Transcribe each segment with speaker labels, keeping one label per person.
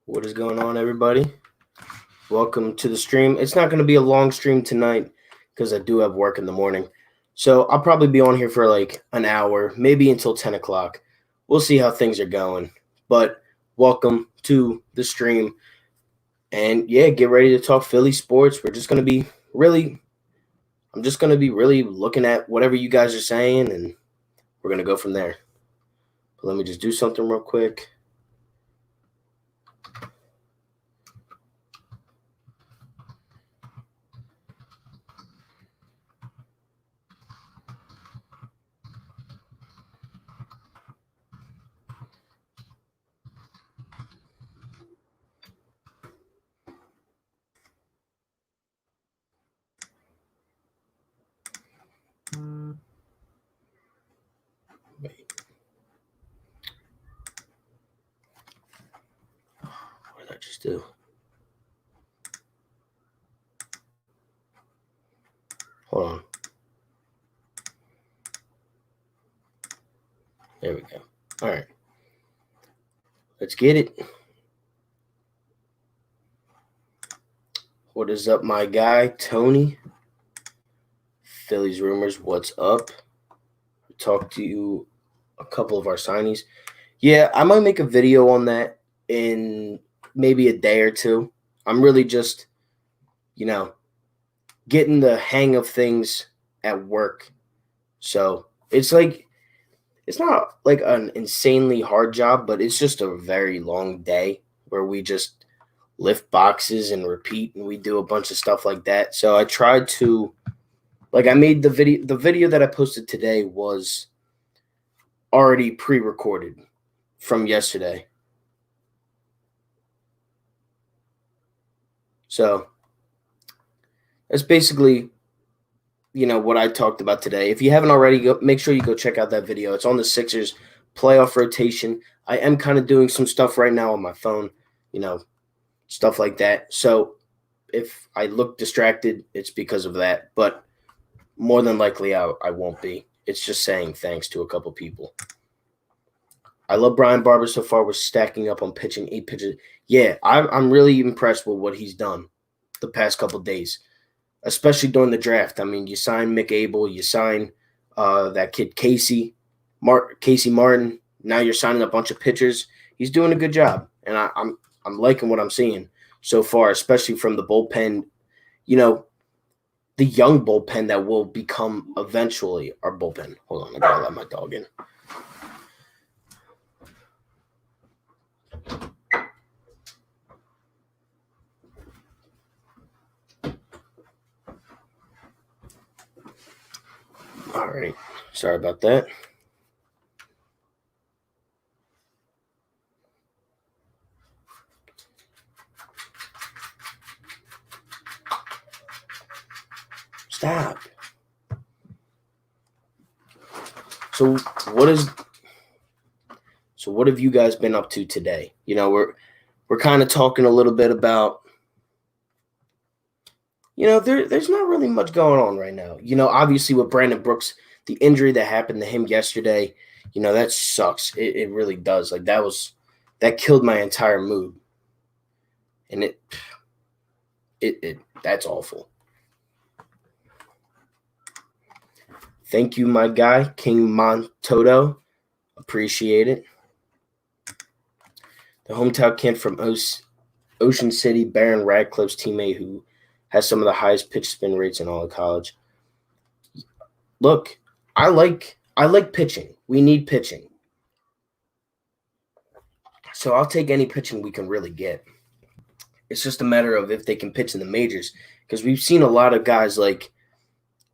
Speaker 1: What is going on, everybody? Welcome to the stream. It's not going to be a long stream tonight because I do have work in the morning. So I'll probably be on here for like an hour, maybe until 10 o'clock. We'll see how things are going. But welcome to the stream. And yeah, get ready to talk Philly sports. I'm just going to be really looking at whatever you guys are saying, and we're going to go from there. But let me just do something real quick. Wait. What did I just do? Hold on. There we go. All right. Let's get it. What is up, my guy, Tony? Phillies Rumors, what's up? Talk to you a couple of our signees. Yeah, I might make a video on that in maybe a day or two. I'm really just, getting the hang of things at work. So it's not like an insanely hard job, but it's just a very long day where we just lift boxes and repeat, and we do a bunch of stuff like that. So I tried to, I made the video that I posted today was already pre-recorded from yesterday. So that's basically, what I talked about today. If you haven't already, make sure you go check out that video. It's on the Sixers playoff rotation. I am kind of doing some stuff right now on my phone, stuff like that. So if I look distracted, it's because of that. But more than likely, I won't be. It's just saying thanks to a couple people. I love Brian Barber so far. We're stacking up on pitching 8 pitches. Yeah, I'm really impressed with what he's done the past couple days, especially during the draft. I mean, you sign Mick Abel, you sign that kid Casey Martin. Now you're signing a bunch of pitchers. He's doing a good job, and I'm liking what I'm seeing so far, especially from the bullpen. The young bullpen that will become eventually our bullpen. Hold on, I gotta let my dog in. All right. Sorry about that. Stop. So what have you guys been up to today? We're kind of talking a little bit about, there's not really much going on right now. Obviously with Brandon Brooks, the injury that happened to him yesterday, that sucks. It really does. That killed my entire mood. And it that's awful. Thank you, my guy, King Montoto. Appreciate it. The hometown kid from Ocean City, Baron Radcliffe's teammate, who has some of the highest pitch spin rates in all of college. Look, I like pitching. We need pitching. So I'll take any pitching we can really get. It's just a matter of if they can pitch in the majors, because we've seen a lot of guys like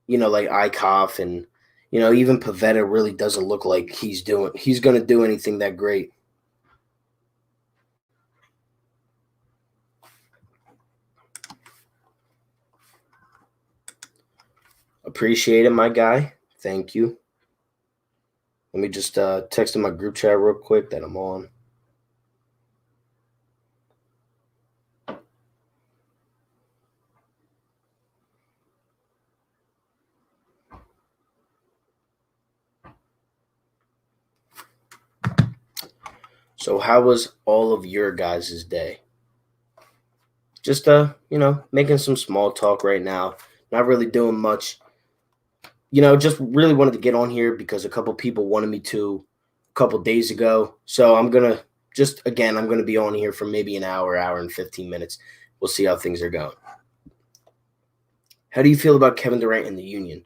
Speaker 1: Eichhoff and, even Pivetta really doesn't look like he's going to do anything that great. Appreciate it, my guy. Thank you. Let me just text in my group chat real quick that I'm on. So how was all of your guys' day? Just making some small talk right now. Not really doing much. Just really wanted to get on here because a couple people wanted me to a couple days ago. So I'm gonna be on here for maybe an hour and 15 minutes. We'll see how things are going. How do you feel about Kevin Durant and the Union?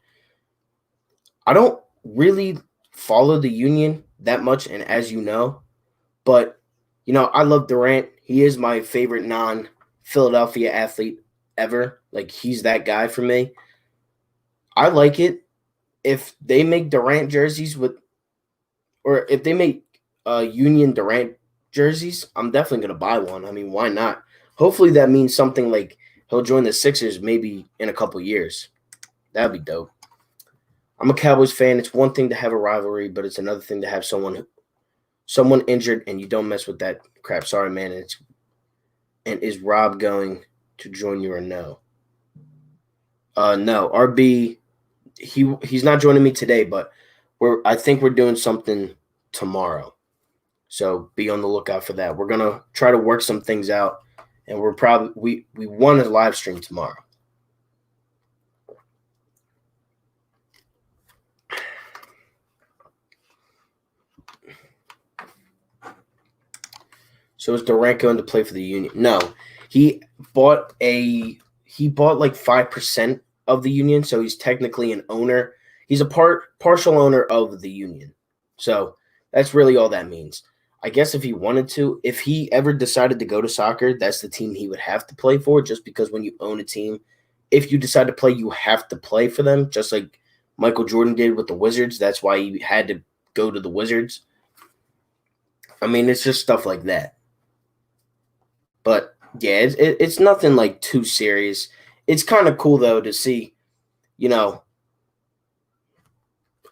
Speaker 1: I don't really follow the Union that much, and as you know, but I love Durant. He is my favorite non-Philadelphia athlete ever. Like, he's that guy for me. I like it if they make Durant jerseys or if they make Union Durant jerseys. I'm definitely gonna buy one. I mean, why not? Hopefully that means something like he'll join the Sixers maybe in a couple years. That'd be dope. I'm a Cowboys fan. It's one thing to have a rivalry, but it's another thing to have someone injured and you don't mess with that crap. Sorry, man. And is Rob going to join you or no? No. RB, he's not joining me today, but I think we're doing something tomorrow. So be on the lookout for that. We're gonna try to work some things out, and we want to live stream tomorrow. So is Durant going to play for the Union? No. He bought like 5% of the Union, so he's technically an owner. He's a partial owner of the Union. So that's really all that means. I guess if he wanted to, if he ever decided to go to soccer, that's the team he would have to play for, just because when you own a team, if you decide to play, you have to play for them, just like Michael Jordan did with the Wizards. That's why he had to go to the Wizards. I mean, it's just stuff like that. But yeah, it's nothing like too serious. It's kind of cool though to see,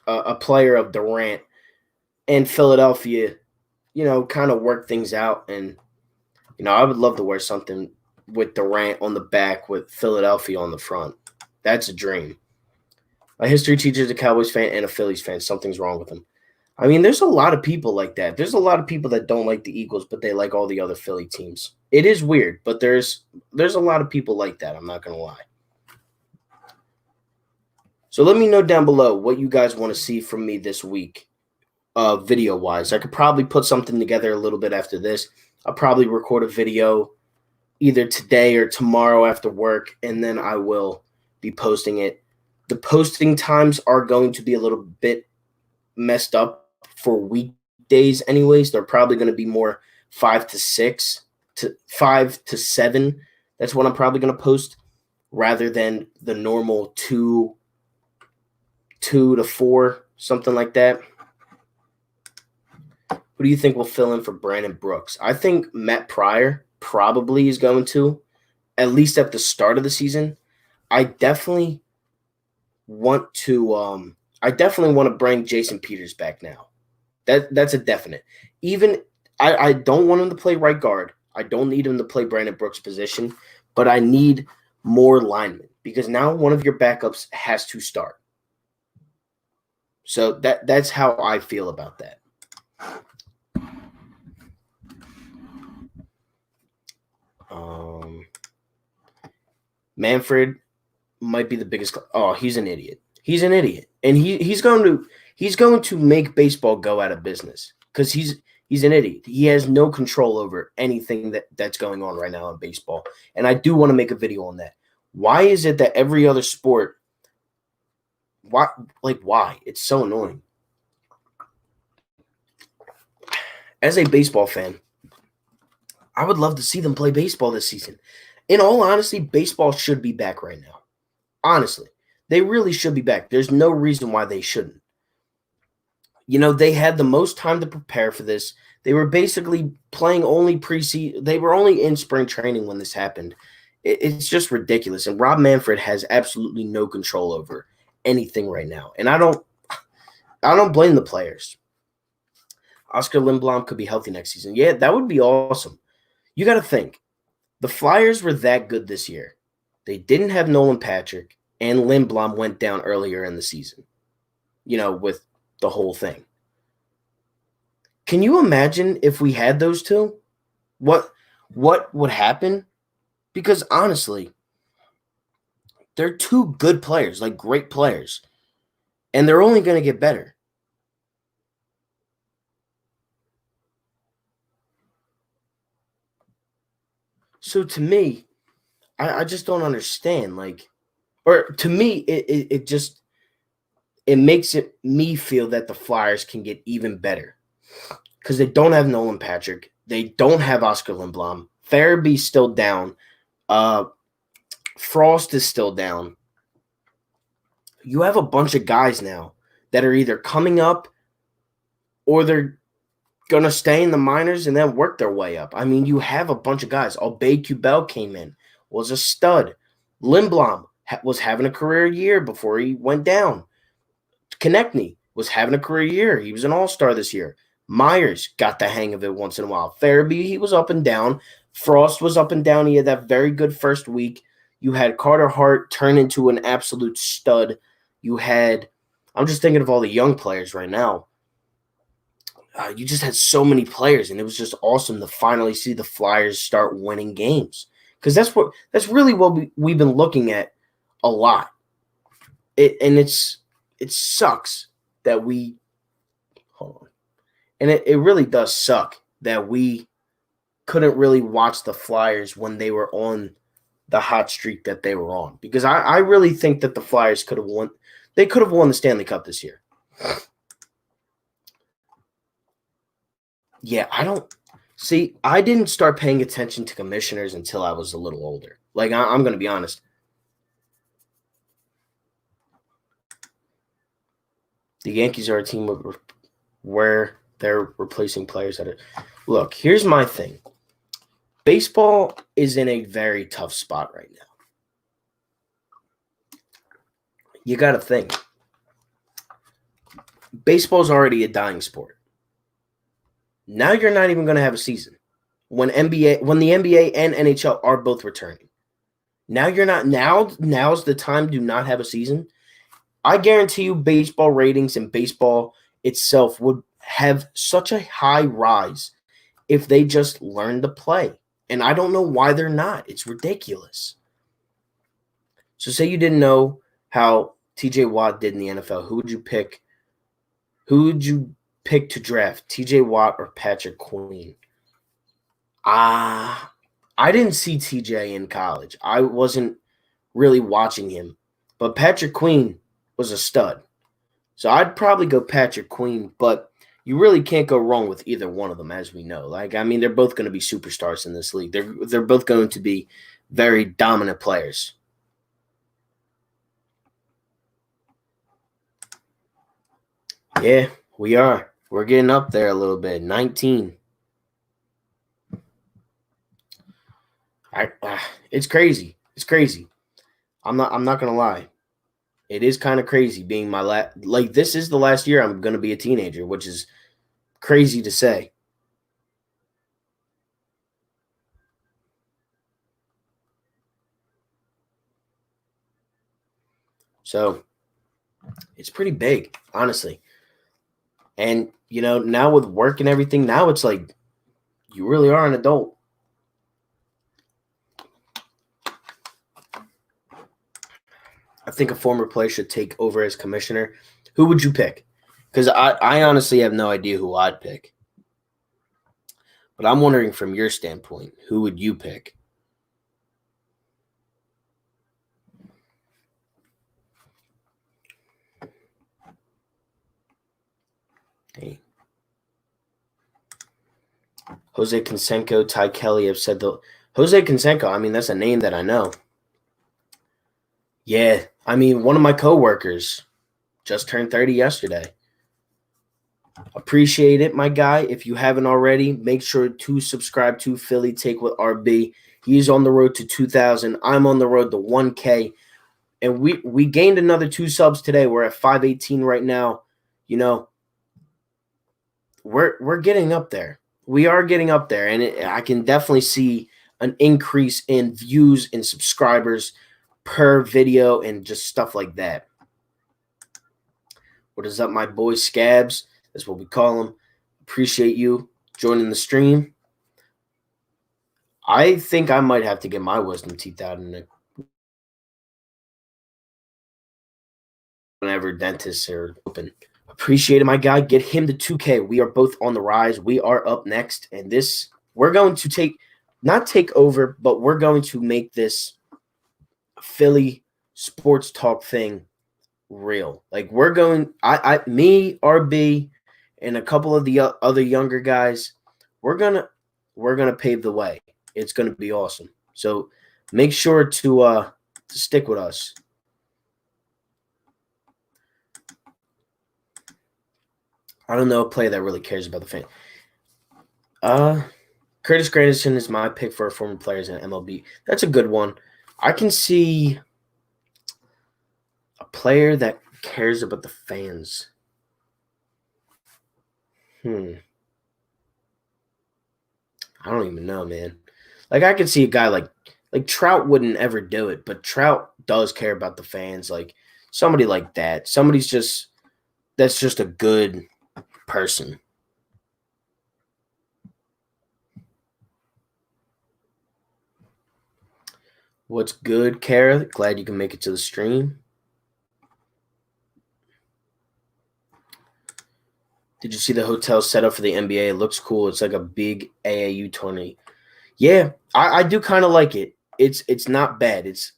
Speaker 1: a player of Durant and Philadelphia, kind of work things out. And I would love to wear something with Durant on the back with Philadelphia on the front. That's a dream. My history teacher is a Cowboys fan and a Phillies fan. Something's wrong with him. I mean, there's a lot of people like that. There's a lot of people that don't like the Eagles, but they like all the other Philly teams. It is weird, but there's a lot of people like that. I'm not going to lie. So let me know down below what you guys want to see from me this week, video-wise. I could probably put something together a little bit after this. I'll probably record a video either today or tomorrow after work, and then I will be posting it. The posting times are going to be a little bit messed up for weekdays anyways. They're probably going to be more 5 to 6 to 5 to 7. That's what I'm probably going to post, rather than the normal 2 to 4, something like that. Who do you think will fill in for Brandon Brooks? I think Matt Pryor probably is going to, at least at the start of the season. I definitely want to bring Jason Peters back now. That's a definite. Even I don't want him to play right guard. I don't need him to play Brandon Brooks' position, but I need more linemen, because now one of your backups has to start. So that's how I feel about that. Manfred might be the biggest. Oh, he's an idiot. He's an idiot, and he's going to make baseball go out of business, because he's an idiot. He has no control over anything that's going on right now in baseball, and I do want to make a video on that. Why is it that every other sport? Why? It's so annoying. As a baseball fan, I would love to see them play baseball this season. In all honesty, baseball should be back right now. Honestly, they really should be back. There's no reason why they shouldn't. They had the most time to prepare for this. They were basically playing only preseason. They were only in spring training when this happened. It's just ridiculous. And Rob Manfred has absolutely no control over anything right now. And I don't blame the players. Oscar Lindblom could be healthy next season. Yeah, that would be awesome. You got to think. The Flyers were that good this year. They didn't have Nolan Patrick, and Lindblom went down earlier in the season, with the whole thing. Can you imagine if we had those two? What would happen? Because honestly, they're two good players, like great players, and they're only going to get better. So to me, I just don't understand. Like, or to me, it just it makes me feel that the Flyers can get even better because they don't have Nolan Patrick, they don't have Oscar Lindblom, Farabee's still down, uh, Frost is still down. You have a bunch of guys now that are either coming up or they're gonna stay in the minors and then work their way up. I mean, you have a bunch of guys. Aubé-Kubel came in, was a stud. Lindblom was having a career year before he went down. Konechny was having a career year. He was an all-star this year. Myers got the hang of it once in a while. Farabee, he was up and down. Frost was up and down. He had that very good first week. You had Carter Hart turn into an absolute stud. You had, I'm just thinking of all the young players right now. You just had so many players, and it was just awesome to finally see the Flyers start winning games because that's really what we've been looking at a lot. It sucks that we hold on, and it really does suck that we couldn't really watch the Flyers when they were on the hot streak that they were on because I really think that the Flyers could have won. They could have won the Stanley Cup this year. Yeah, I don't see. I didn't start paying attention to commissioners until I was a little older. Like I'm going to be honest. The Yankees are a team where they're replacing players at it. Look, here's my thing. Baseball is in a very tough spot right now. You got to think. Baseball's already a dying sport. Now you're not even going to have a season when the NBA and NHL are both returning. Now you're not now's the time to not have a season. I guarantee you baseball ratings and baseball itself would have such a high rise if they just learned to play. And I don't know why they're not. It's ridiculous. So say you didn't know how TJ Watt did in the NFL. Who would you pick? Who would you pick to draft, TJ Watt or Patrick Queen? I didn't see TJ in college. I wasn't really watching him. But Patrick Queen was a stud. So I'd probably go Patrick Queen, but you really can't go wrong with either one of them, as we know. Like, I mean, they're both going to be superstars in this league. They're both going to be very dominant players. Yeah, we are. We're getting up there a little bit. 19. It's crazy. It's crazy. I'm not gonna lie. It is kind of crazy being like this is the last year I'm gonna be a teenager, which is crazy to say. So it's pretty big, honestly. And now with work and everything, now it's like you really are an adult. I think a former player should take over as commissioner. Who would you pick? Because I honestly have no idea who I'd pick. But I'm wondering from your standpoint, who would you pick? Hey. Jose Canseco, Ty Kelly have said the Jose Canseco, I mean, that's a name that I know. Yeah, I mean, one of my coworkers just turned 30 yesterday. Appreciate it, my guy. If you haven't already, make sure to subscribe to Philly Take with RB. He's on the road to 2,000. I'm on the road to 1K. And we gained another 2 subs today. We're at 518 right now. We're getting up there. We are getting up there, and I can definitely see an increase in views and subscribers per video and just stuff like that. What is up, my boy Scabs? That's what we call him. Appreciate you joining the stream. I think I might have to get my wisdom teeth out whenever dentists are open. Appreciate it, my guy. Get him to 2K. We are both on the rise. We are up next, and we're going to not take over, but we're going to make this Philly sports talk thing real. Like we're going, me, RB, and a couple of the other younger guys, we're gonna pave the way. It's gonna be awesome. So make sure to stick with us. I don't know a player that really cares about the fan. Curtis Granderson is my pick for former players in MLB. That's a good one. I can see a player that cares about the fans. I don't even know, man. Like I could see a guy like Trout wouldn't ever do it, but Trout does care about the fans. Like somebody like that. That's just a good person. What's good, Kara? Glad you can make it to the stream. Did you see the hotel setup for the NBA? It looks cool. It's like a big AAU tourney. Yeah, I do kind of like it. It's not bad. It's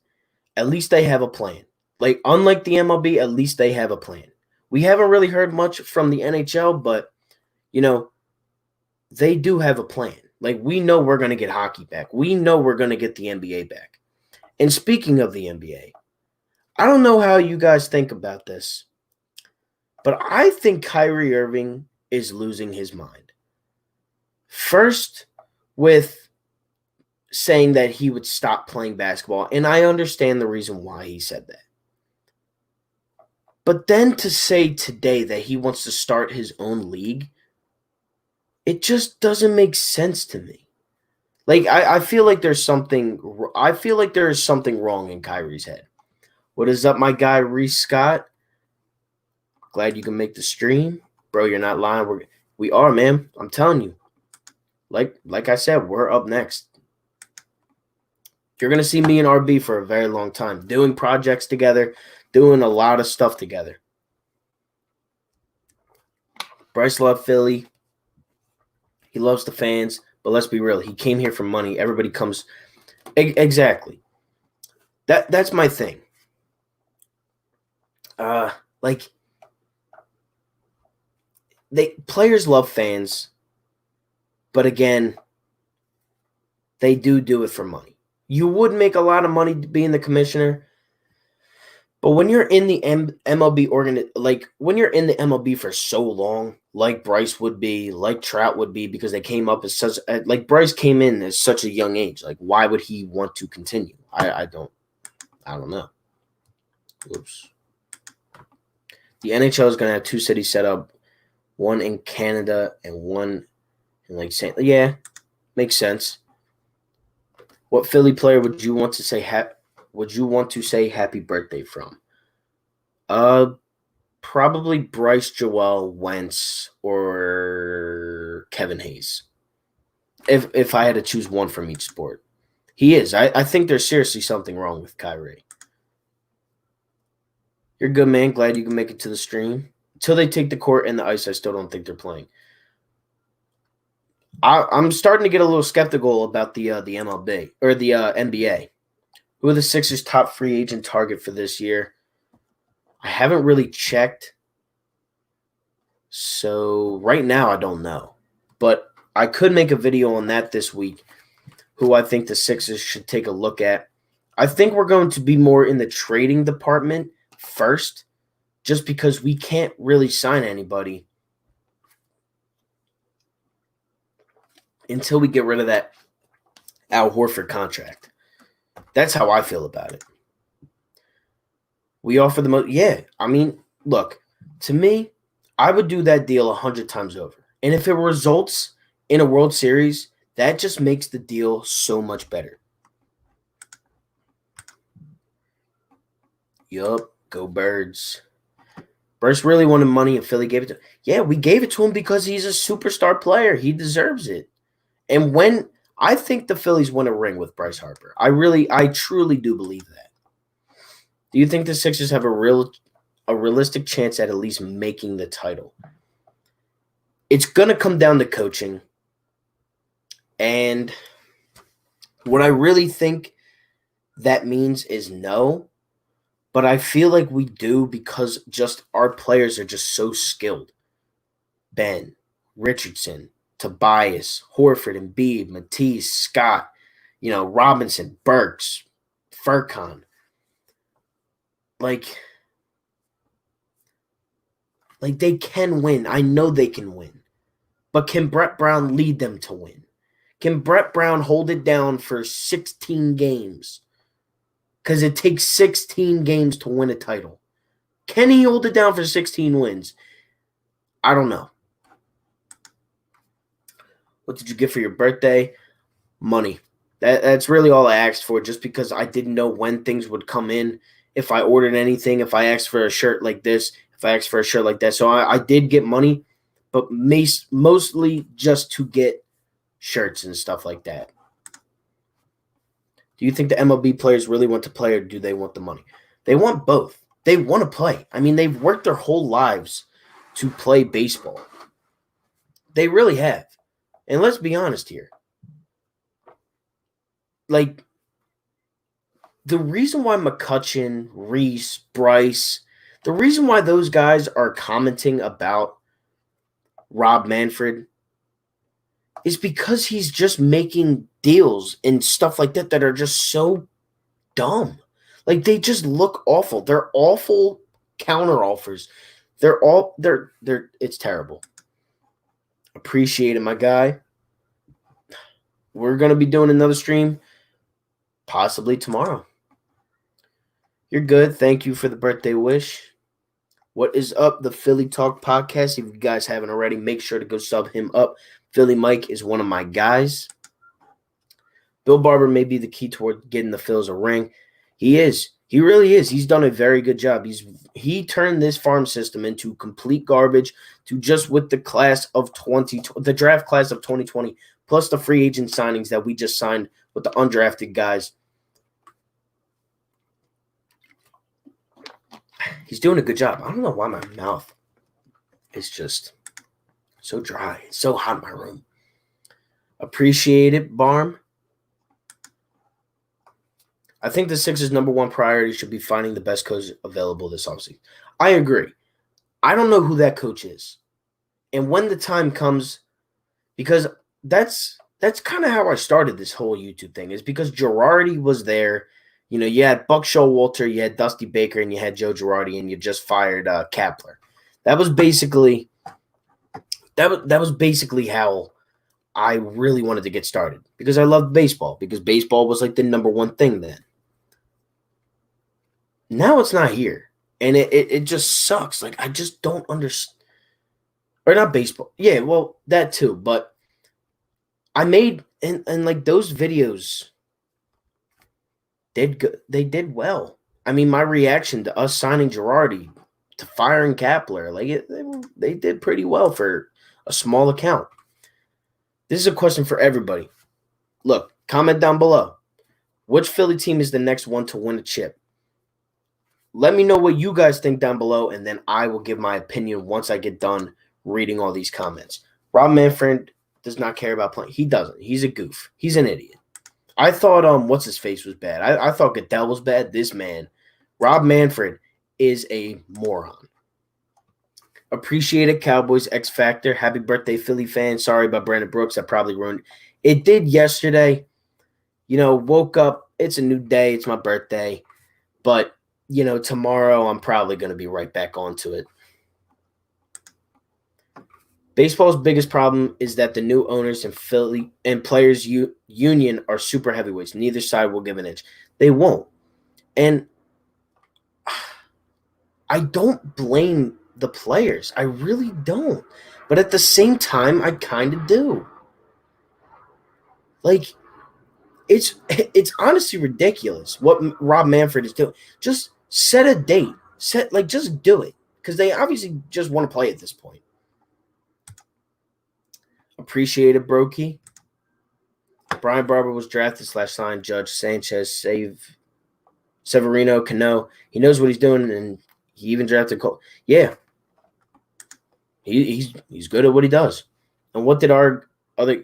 Speaker 1: at least they have a plan. Like unlike the MLB, at least they have a plan. We haven't really heard much from the NHL, but they do have a plan. Like we know we're going to get hockey back. We know we're going to get the NBA back. And speaking of the NBA, I don't know how you guys think about this, but I think Kyrie Irving is losing his mind. First, with saying that he would stop playing basketball, and I understand the reason why he said that. But then to say today that he wants to start his own league, it just doesn't make sense to me. Like I feel like there's something. I feel like there is something wrong in Kyrie's head. What is up, my guy Reese Scott? Glad you can make the stream, bro. You're not lying. We are, man. I'm telling you. Like I said, we're up next. You're gonna see me and RB for a very long time, doing projects together, doing a lot of stuff together. Bryce loved Philly. He loves the fans, but let's be real. He came here for money. Everybody comes. Exactly. That's my thing. Players love fans, but again, they do it for money. You would make a lot of money being the commissioner, but when you're in the MLB when you're in the MLB for so long, like Bryce would be, like Trout would be, because they came up as such, like Bryce came in at such a young age. Like, why would he want to continue? I don't know. Oops. The NHL is going to have two cities set up, one in Canada and one in St. Yeah, makes sense. What Philly player would you want to say happy birthday from? Probably Bryce Joel, Wentz, or Kevin Hayes. If I had to choose one from each sport. He is. I think there's seriously something wrong with Kyrie. You're good, man. Glad you can make it to the stream. Until they take the court and the ice, I still don't think they're playing. I'm starting to get a little skeptical about the MLB or the NBA. Who are the Sixers' top free agent target for this year? I haven't really checked. So right now I don't know. But I could make a video on that this week, who I think the Sixers should take a look at. I think we're going to be more in the trading department first, just because we can't really sign anybody until we get rid of that Al Horford contract. That's how I feel about it. We offer the most. Yeah, I mean, look, to me, I would do that deal 100 times over. And if it results in a World Series, that just makes the deal so much better. Yup, go Birds. Burst really wanted money and Philly gave it to him. Yeah, we gave it to him because he's a superstar player. He deserves it. And when I think the Phillies win a ring with Bryce Harper. I truly do believe that. Do you think the Sixers have a realistic chance at least making the title? It's going to come down to coaching. And what I really think that means is no. But I feel like we do because just our players are just so skilled. Ben, Richardson, Tobias, Horford, Embiid, Matisse, Scott, Robinson, Burks, Furkan. Like they can win. I know they can win. But can Brett Brown lead them to win? Can Brett Brown hold it down for 16 games? Because it takes 16 games to win a title. Can he hold it down for 16 wins? I don't know. What did you get for your birthday? Money. That's really all I asked for, just because I didn't know when things would come in, if I ordered anything, if I asked for a shirt like this, if I asked for a shirt like that. So I did get money, but mostly just to get shirts and stuff like that. Do you think the MLB players really want to play, or do they want the money? They want both. They want to play. I mean, they've worked their whole lives to play baseball. They really have. And let's be honest here. Like, the reason why McCutchen, Reese, Bryce, the reason why those guys are commenting about Rob Manfred is because he's just making deals and stuff like that are just so dumb. Like, they just look awful. They're awful counter offers. It's terrible. Appreciate it, my guy. We're going to be doing another stream possibly tomorrow. You're good. Thank you for the birthday wish. What is up, the Philly Talk podcast? If you guys haven't already, make sure to go sub him up. Philly Mike is one of my guys. Bill Barber may be the key toward getting the Phils a ring. He is. He really is. He's done a very good job. He turned this farm system into complete garbage to just with the draft class of 2020, plus the free agent signings that we just signed with the undrafted guys. He's doing a good job. I don't know why my mouth is just so dry. It's so hot in my room. Appreciate it, Barm. I think the Sixers' number one priority should be finding the best coach available this offseason. I agree. I don't know who that coach is. And when the time comes, because that's kind of how I started this whole YouTube thing, is because Girardi was there. You had Buck Showalter, you had Dusty Baker, and you had Joe Girardi, and you just fired Kapler. That was basically how I really wanted to get started, because I loved baseball, because baseball was like the number one thing then. Now it's not here, and it just sucks. Like, I just don't understand. Or not baseball. Yeah, well, that too. But I made and like those videos they did well. I mean, my reaction to us signing Girardi, to firing Kapler, they did pretty well for a small account. This is a question for everybody. Look, comment down below. Which Philly team is the next one to win a chip? Let me know what you guys think down below, and then I will give my opinion once I get done reading all these comments. Rob Manfred does not care about playing. He doesn't. He's a goof. He's an idiot. I thought what's-his-face was bad. I thought Goodell was bad. This man, Rob Manfred, is a moron. Appreciate it, Cowboys X Factor. Happy birthday, Philly fan. Sorry about Brandon Brooks. I probably ruined it. It did yesterday. Woke up. It's a new day. It's my birthday. But, tomorrow I'm probably going to be right back onto it. Baseball's biggest problem is that the new owners and Philly and players union are super heavyweights. Neither side will give an inch. They won't. And I don't blame the players. I really don't. But at the same time, I kind of do. Like, it's honestly ridiculous what Rob Manfred is doing. Just set a date. Just do it. Because they obviously just want to play at this point. Appreciate it, Brokey. Brian Barber was drafted / signed. Judge Sanchez, Severino, Cano. He knows what he's doing, and he even drafted Cole. Yeah, he's good at what he does. And what did our other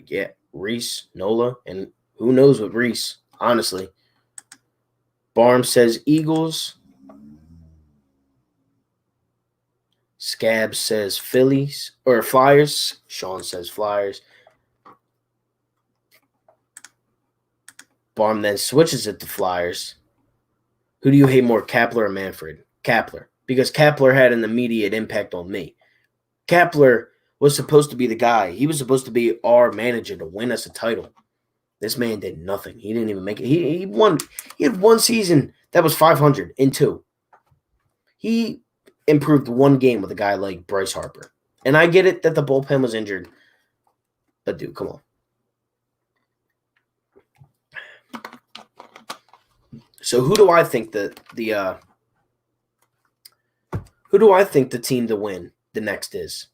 Speaker 1: Reese, Nola, and who knows with Reese, honestly. Barm says Eagles. Scab says Phillies or Flyers. Sean says Flyers. Barm then switches it to Flyers. Who do you hate more, Kapler or Manfred? Kapler. Because Kapler had an immediate impact on me. Kapler was supposed to be the guy. He was supposed to be our manager to win us a title. This man did nothing. He didn't even make it. He won. He had one season that was 500 in 2. He improved one game with a guy like Bryce Harper. And I get it that the bullpen was injured. But dude, come on. So who do I think the team to win the next is?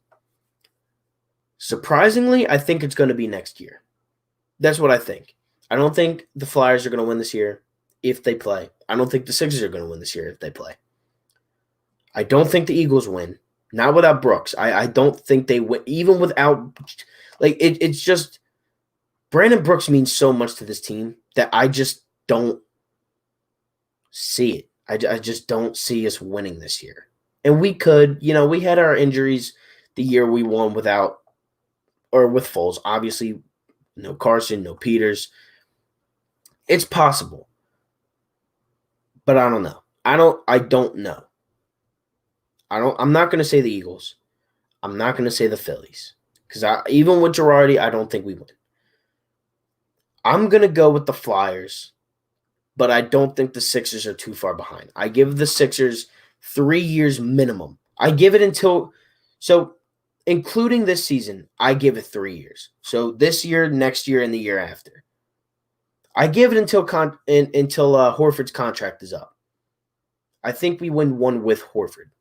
Speaker 1: Surprisingly, I think it's going to be next year. That's what I think. I don't think the Flyers are going to win this year if they play. I don't think the Sixers are going to win this year if they play. I don't think the Eagles win. Not without Brooks. I don't think they win. Even without – it's just – Brandon Brooks means so much to this team that I just don't see it. I just don't see us winning this year. And we could – we had our injuries the year we won with Foles. Obviously, no Carson, no Peters. It's possible. But I don't know. I don't know. I'm not going to say the Eagles. I'm not going to say the Phillies. Because even with Girardi, I don't think we win. I'm going to go with the Flyers. But I don't think the Sixers are too far behind. I give the Sixers 3 years minimum. I give it until – so including this season, I give it 3 years. So this year, next year, and the year after. I give it until Horford's contract is up. I think we win one with Horford,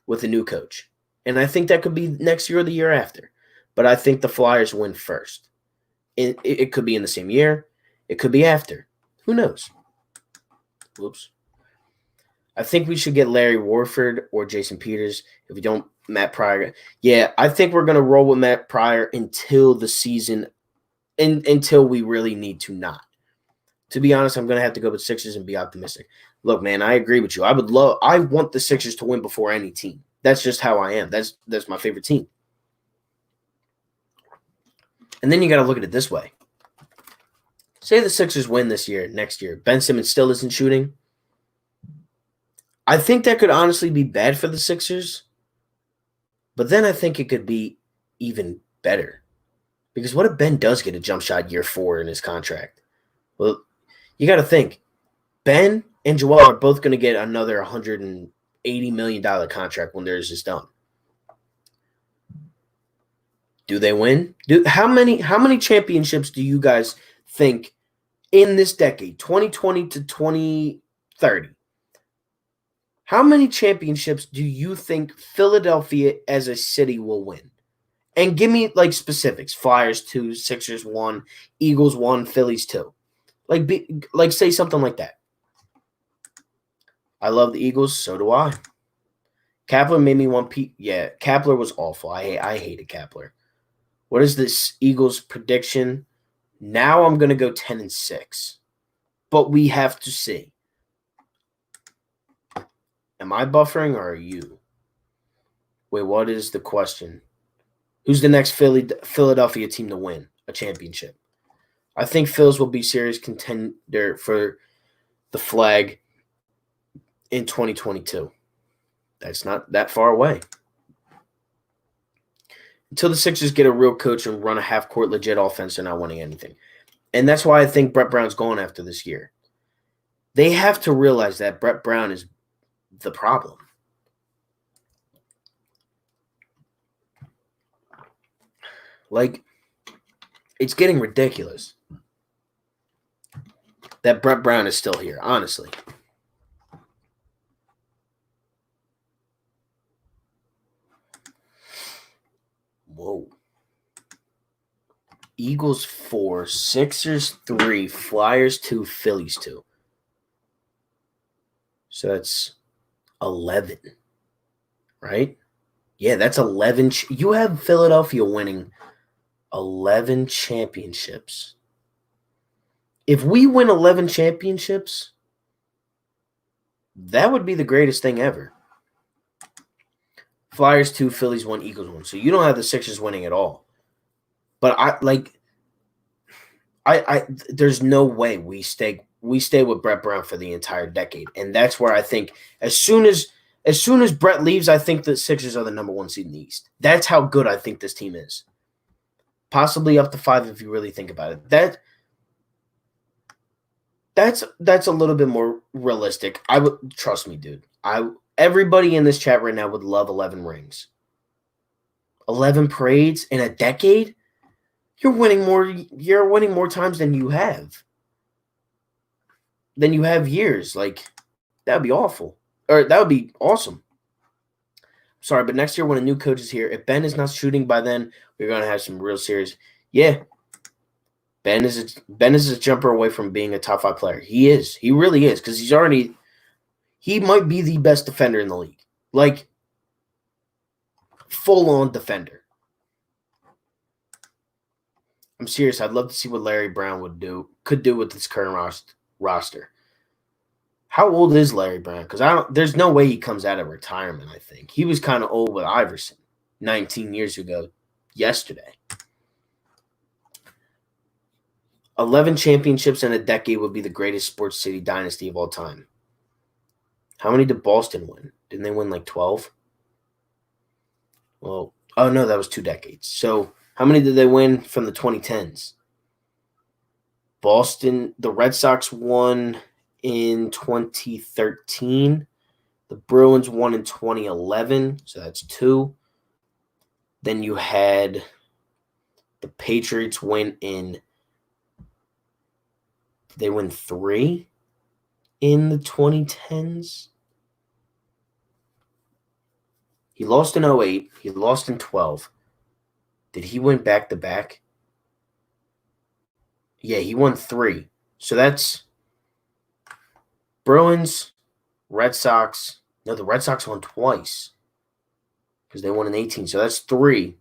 Speaker 1: with a new coach. And I think that could be next year or the year after. But I think the Flyers win first. It could be in the same year. It could be after. Who knows? Whoops. I think we should get Larry Warford or Jason Peters. If we don't, Matt Pryor. Yeah, I think we're going to roll with Matt Pryor until the season, until we really need to not. To be honest, I'm going to have to go with Sixers and be optimistic. Look, man, I agree with you. I want the Sixers to win before any team. That's just how I am. That's my favorite team. And then you got to look at it this way. Say the Sixers win next year. Ben Simmons still isn't shooting. I think that could honestly be bad for the Sixers. But then I think it could be even better. Because what if Ben does get a jump shot year 4 in his contract? Well, you got to think. Ben and Joel are both going to get another $180 million contract when theirs is done. Do they win? How many championships do you guys think in this decade, 2020 to 2030? How many championships do you think Philadelphia as a city will win? And give me specifics. Flyers 2, Sixers 1, Eagles 1, Phillies 2. Say something like that. I love the Eagles, so do I. Kapler made me want Pete. Yeah, Kapler was awful. I hated Kapler. What is this Eagles prediction? Now I'm going to go 10-6. But we have to see. Am I buffering or are you? Wait, what is the question? Who's the next Philadelphia team to win a championship? I think Phils will be serious contender for the flag in 2022. That's not that far away. Until the Sixers get a real coach and run a half-court legit offense, they're not winning anything. And that's why I think Brett Brown's going after this year. They have to realize that Brett Brown is the problem. It's getting ridiculous that Brett Brown is still here, honestly. Whoa. Eagles 4, Sixers 3, Flyers 2, Phillies 2. So that's 11, right? Yeah, that's 11. You have Philadelphia winning 11 championships. If we win 11 championships, that would be the greatest thing ever. Flyers 2, Phillies 1, Eagles 1. So you don't have the Sixers winning at all. But there's no way we stay with Brett Brown for the entire decade. And that's where I think as soon as Brett leaves, I think the Sixers are the number 1 seed in the East. That's how good I think this team is. Possibly up to 5 if you really think about it. That's a little bit more realistic. I would trust me, dude. Everybody in this chat right now would love 11 rings. 11 parades in a decade? You're winning more times than you have. Than you have years. Like, that would be awful. Or that would be awesome. Sorry, but next year when a new coach is here, if Ben is not shooting by then, we're going to have some real serious. Yeah. Ben is a jumper away from being a top 5 player. He is. He really is, because he might be the best defender in the league. Like, full-on defender. I'm serious. I'd love to see what Larry Brown could do with this current roster. How old is Larry Brown? Because there's no way he comes out of retirement, I think. He was kind of old with Iverson 19 years ago yesterday. 11 championships in a decade would be the greatest sports city dynasty of all time. How many did Boston win? Didn't they win like 12? Well, oh no, that was 2 decades. So how many did they win from the 2010s? Boston, the Red Sox won in 2013. The Bruins won in 2011, so that's 2. Then you had the Patriots win 3 in the 2010s. He lost in 08. He lost in 12. Did he win back-to-back? Yeah, he won 3. So that's Bruins, Red Sox. No, the Red Sox won twice because they won in 18. So that's 3.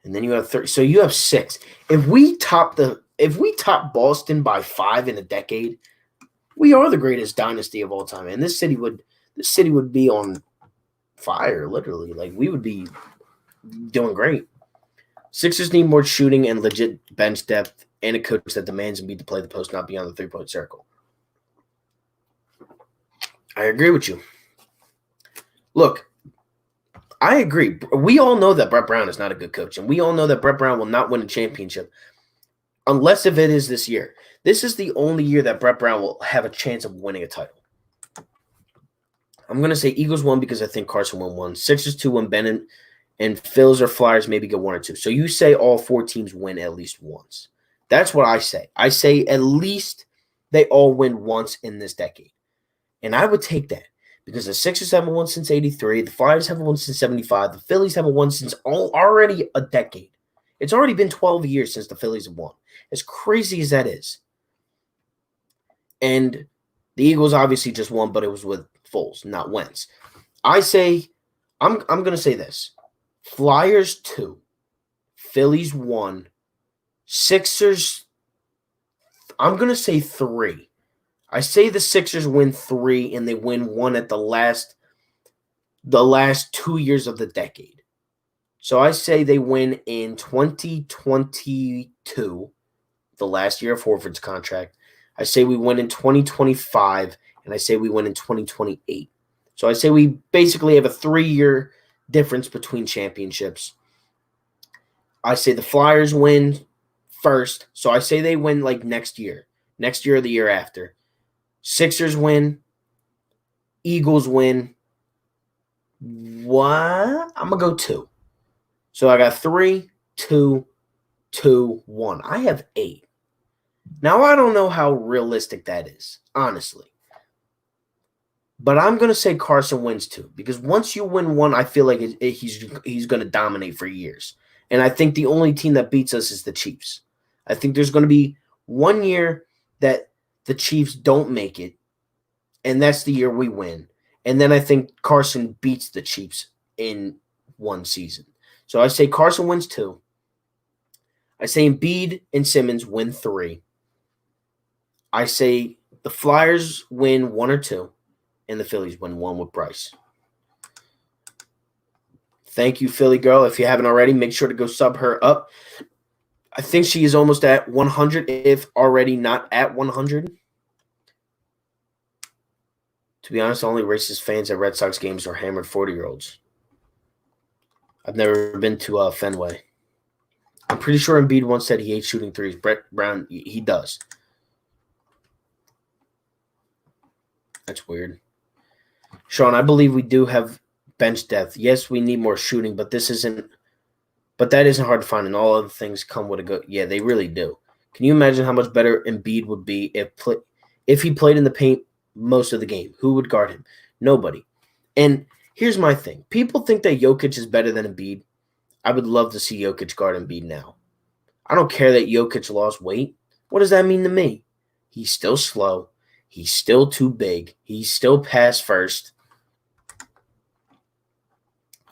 Speaker 1: And then you have 30. So you have 6. If we top Boston by 5 in a decade, we are the greatest dynasty of all time. And this city would be on fire, literally. Like, we would be doing great. Sixers need more shooting and legit bench depth and a coach that demands Embiid to play the post, not beyond the 3-point circle. I agree with you. Look, I agree. We all know that Brett Brown is not a good coach, and we all know that Brett Brown will not win a championship unless if it is this year. This is the only year that Brett Brown will have a chance of winning a title. I'm going to say Eagles 1 because I think Carson won 1. Sixers 2 when Ben and Phils or Flyers maybe get 1 or 2. So you say all 4 teams win at least once. That's what I say. I say at least they all win once in this decade. And I would take that because the Sixers haven't won since 83. The Flyers haven't won since 75. The Phillies haven't won since already a decade. It's already been 12 years since the Phillies have won. As crazy as that is. And the Eagles obviously just won, but it was with Foles, not Wentz. I say, I'm going to say this. Flyers 2, Phillies 1, Sixers, I'm going to say 3. I say the Sixers win 3 and they win 1 at the last 2 years of the decade. So I say they win in 2022, the last year of Horford's contract. I say we win in 2025, and I say we win in 2028. So I say we basically have a 3-year difference between championships. I say the Flyers win first. So I say they win like next year or the year after. Sixers win. Eagles win. What? I'm going to go 2. So I got 3, 2, 2, 1. I have 8. Now, I don't know how realistic that is, honestly. But I'm going to say Carson wins 2 because once you win 1, I feel like he's going to dominate for years. And I think the only team that beats us is the Chiefs. I think there's going to be one year that the Chiefs don't make it, and that's the year we win. And then I think Carson beats the Chiefs in one season. So I say Carson wins 2. I say Embiid and Simmons win 3. I say the Flyers win 1 or 2, and the Phillies win 1 with Bryce. Thank you, Philly girl. If you haven't already, make sure to go sub her up. I think she is almost at 100, if already not at 100. To be honest, only racist fans at Red Sox games are hammered 40-year-olds. I've never been to Fenway. I'm pretty sure Embiid once said he hates shooting threes. Brett Brown, he does. That's weird. Sean, I believe we do have bench depth. Yes, we need more shooting, but that isn't hard to find, and all other things come with a go. Yeah, they really do. Can you imagine how much better Embiid would be if he played in the paint most of the game? Who would guard him? Nobody. And here's my thing. People think that Jokic is better than Embiid. I would love to see Jokic guard Embiid now. I don't care that Jokic lost weight. What does that mean to me? He's still slow. He's still too big. He's still pass first.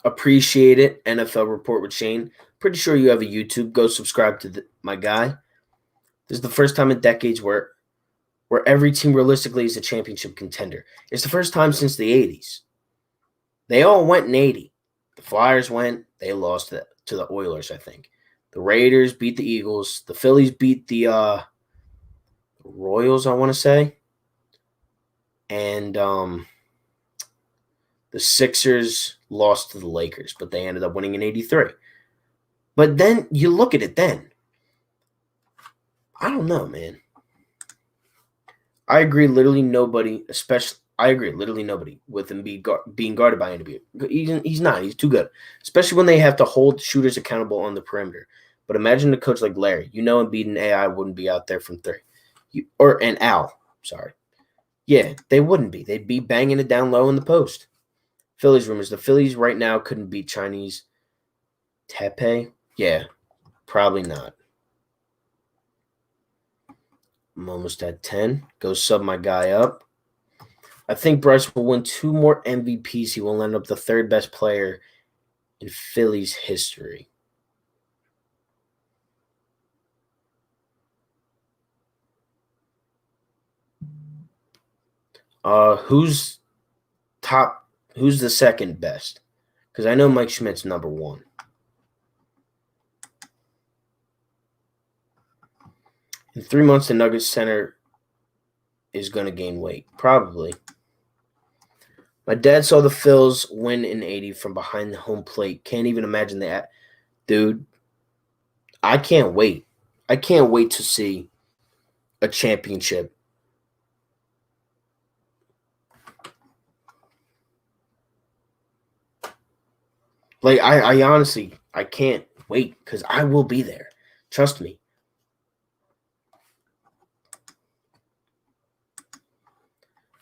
Speaker 1: Appreciate it. NFL Report with Shane. Pretty sure you have a YouTube. Go subscribe to my guy. This is the first time in decades where every team realistically is a championship contender. It's the first time since the 80s. They all went in 80. The Flyers went. They lost to the Oilers, I think. The Raiders beat the Eagles. The Phillies beat the Royals, I want to say. And the Sixers lost to the Lakers, but they ended up winning in 83. But then you look at it then. I don't know, man. I agree literally nobody, with him being guarded by Embiid. He's not. He's too good, especially when they have to hold shooters accountable on the perimeter. But imagine a coach like Larry. Embiid and AI wouldn't be out there from 3. And Al, sorry. Yeah, they wouldn't be. They'd be banging it down low in the post. Phillies rumors. The Phillies right now couldn't beat Chinese Taipei. Yeah, probably not. I'm almost at 10. Go sub my guy up. I think Bryce will win 2 more MVPs. He will end up the 3rd best player in Phillies history. Who's the 2nd best? Because I know Mike Schmidt's number 1. In 3 months, the Nuggets center is going to gain weight. Probably. My dad saw the Phils win in 80 from behind the home plate. Can't even imagine that. Dude, I can't wait. I can't wait to see a championship. Like, I honestly, I can't wait because I will be there. Trust me.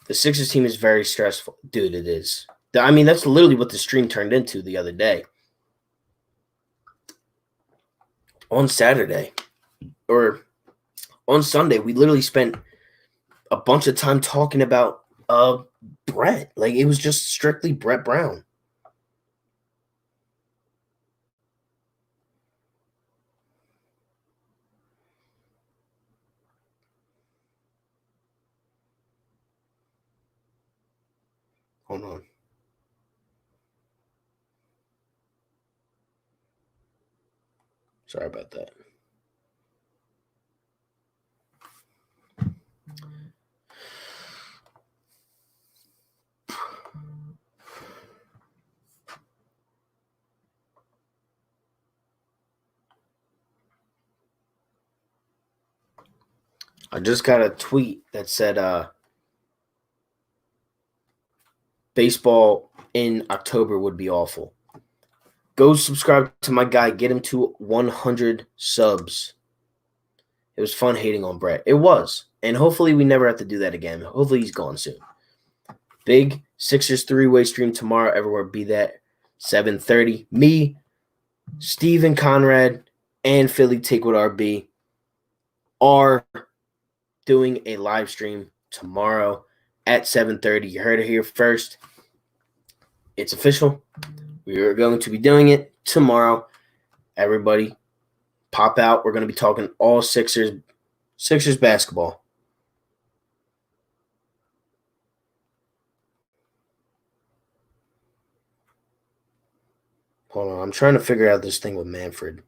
Speaker 1: The Sixers team is very stressful. Dude, it is. I mean, that's literally what the stream turned into the other day. On Saturday. Or on Sunday, we literally spent a bunch of time talking about Brett. Like, it was just strictly Brett Brown. Hold on. Sorry about that. I just got a tweet that said baseball in October would be awful. Go subscribe to my guy. Get him to 100 subs. It was fun hating on Brett. It was. And hopefully we never have to do that again. Hopefully he's gone soon. Big Sixers 3-way stream tomorrow. Everywhere be that 7:30. Me, Steven Conrad, and Philly Take with RB. are doing a live stream tomorrow at 7:30. You heard it here first. It's official. We are going to be doing it tomorrow. Everybody, pop out. We're going to be talking all Sixers basketball. Hold on. I'm trying to figure out this thing with Manfred.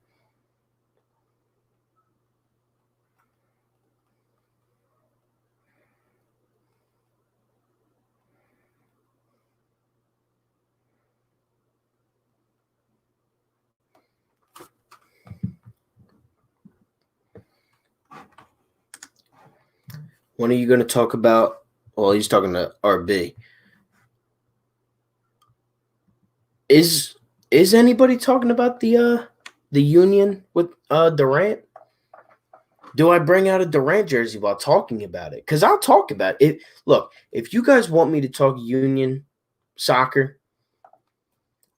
Speaker 1: When are you going to talk about? Well, he's talking to RB. Is anybody talking about the union with Durant? Do I bring out a Durant jersey while talking about it? Because I'll talk about it. Look, if you guys want me to talk union soccer,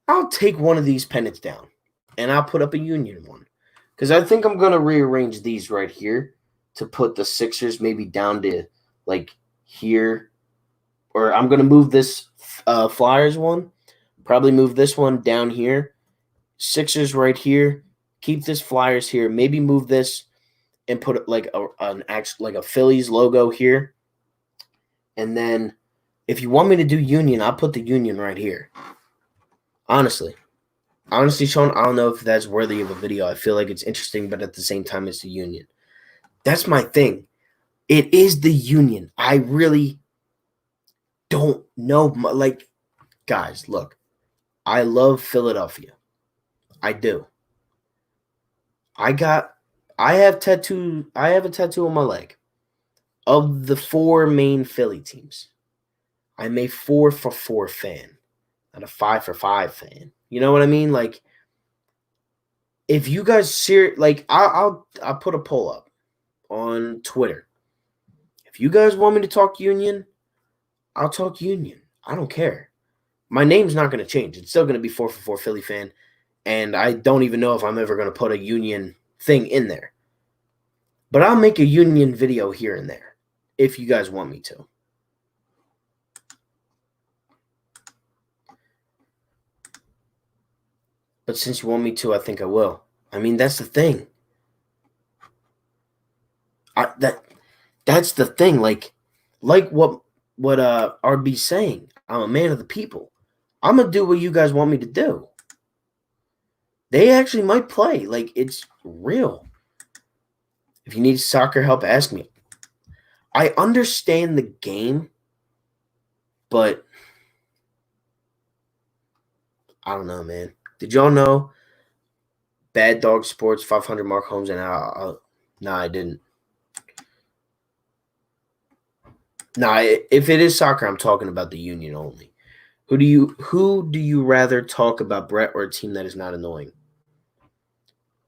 Speaker 1: I'll take one of these pennants down and I'll put up a union one. Because I think I'm going to rearrange these right here to put the Sixers maybe down to like here. Or I'm going to move this Flyers one. Probably move this one down here. Sixers right here. Keep this Flyers here. Maybe move this and put it like a Phillies logo here. And then if you want me to do union, I'll put the union right here. Honestly, Sean, I don't know if that's worthy of a video. I feel like it's interesting, but at the same time, it's the union. That's my thing. It is the union. I really don't know. Like, guys, look, I love Philadelphia. I do. I have a tattoo on my leg of the 4 main Philly teams. I'm a 4-for-4 fan, not a 5-for-5 fan. You know what I mean? Like, if you guys I'll put a poll up on Twitter. If you guys want me to talk union, I'll talk union. I don't care. My name's not going to change. It's still going to be 4-for-4 Philly fan, and I don't even know if I'm ever going to put a union thing in there. But I'll make a union video here and there if you guys want me to. But since you want me to, I think I will. I mean, that's the thing. That's the thing. Like what RB's saying. I'm a man of the people. I'm gonna do what you guys want me to do. They actually might play. Like, it's real. If you need soccer help, ask me. I understand the game, but I don't know, man. Did y'all know Bad Dog Sports 500 Mark Holmes and no, I didn't. Nah, if it is soccer, I'm talking about the union only. Who do you rather talk about, Brett, or a team that is not annoying?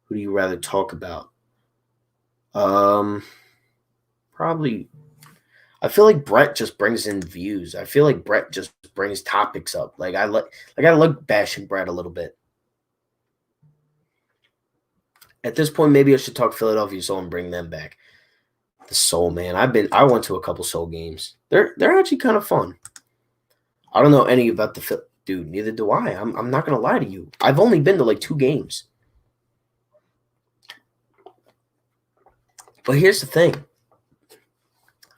Speaker 1: Who do you rather talk about? Probably. I feel like Brett just brings in views. I feel like Brett just brings topics up. Like I like bashing Brett a little bit. At this point, maybe I should talk Philadelphia Soul and bring them back. The Soul, man. I went to a couple Soul games. They're actually kind of fun. I don't know any about the dude. Neither do I. I'm not gonna lie to you. I've only been to like 2 games. But here's the thing.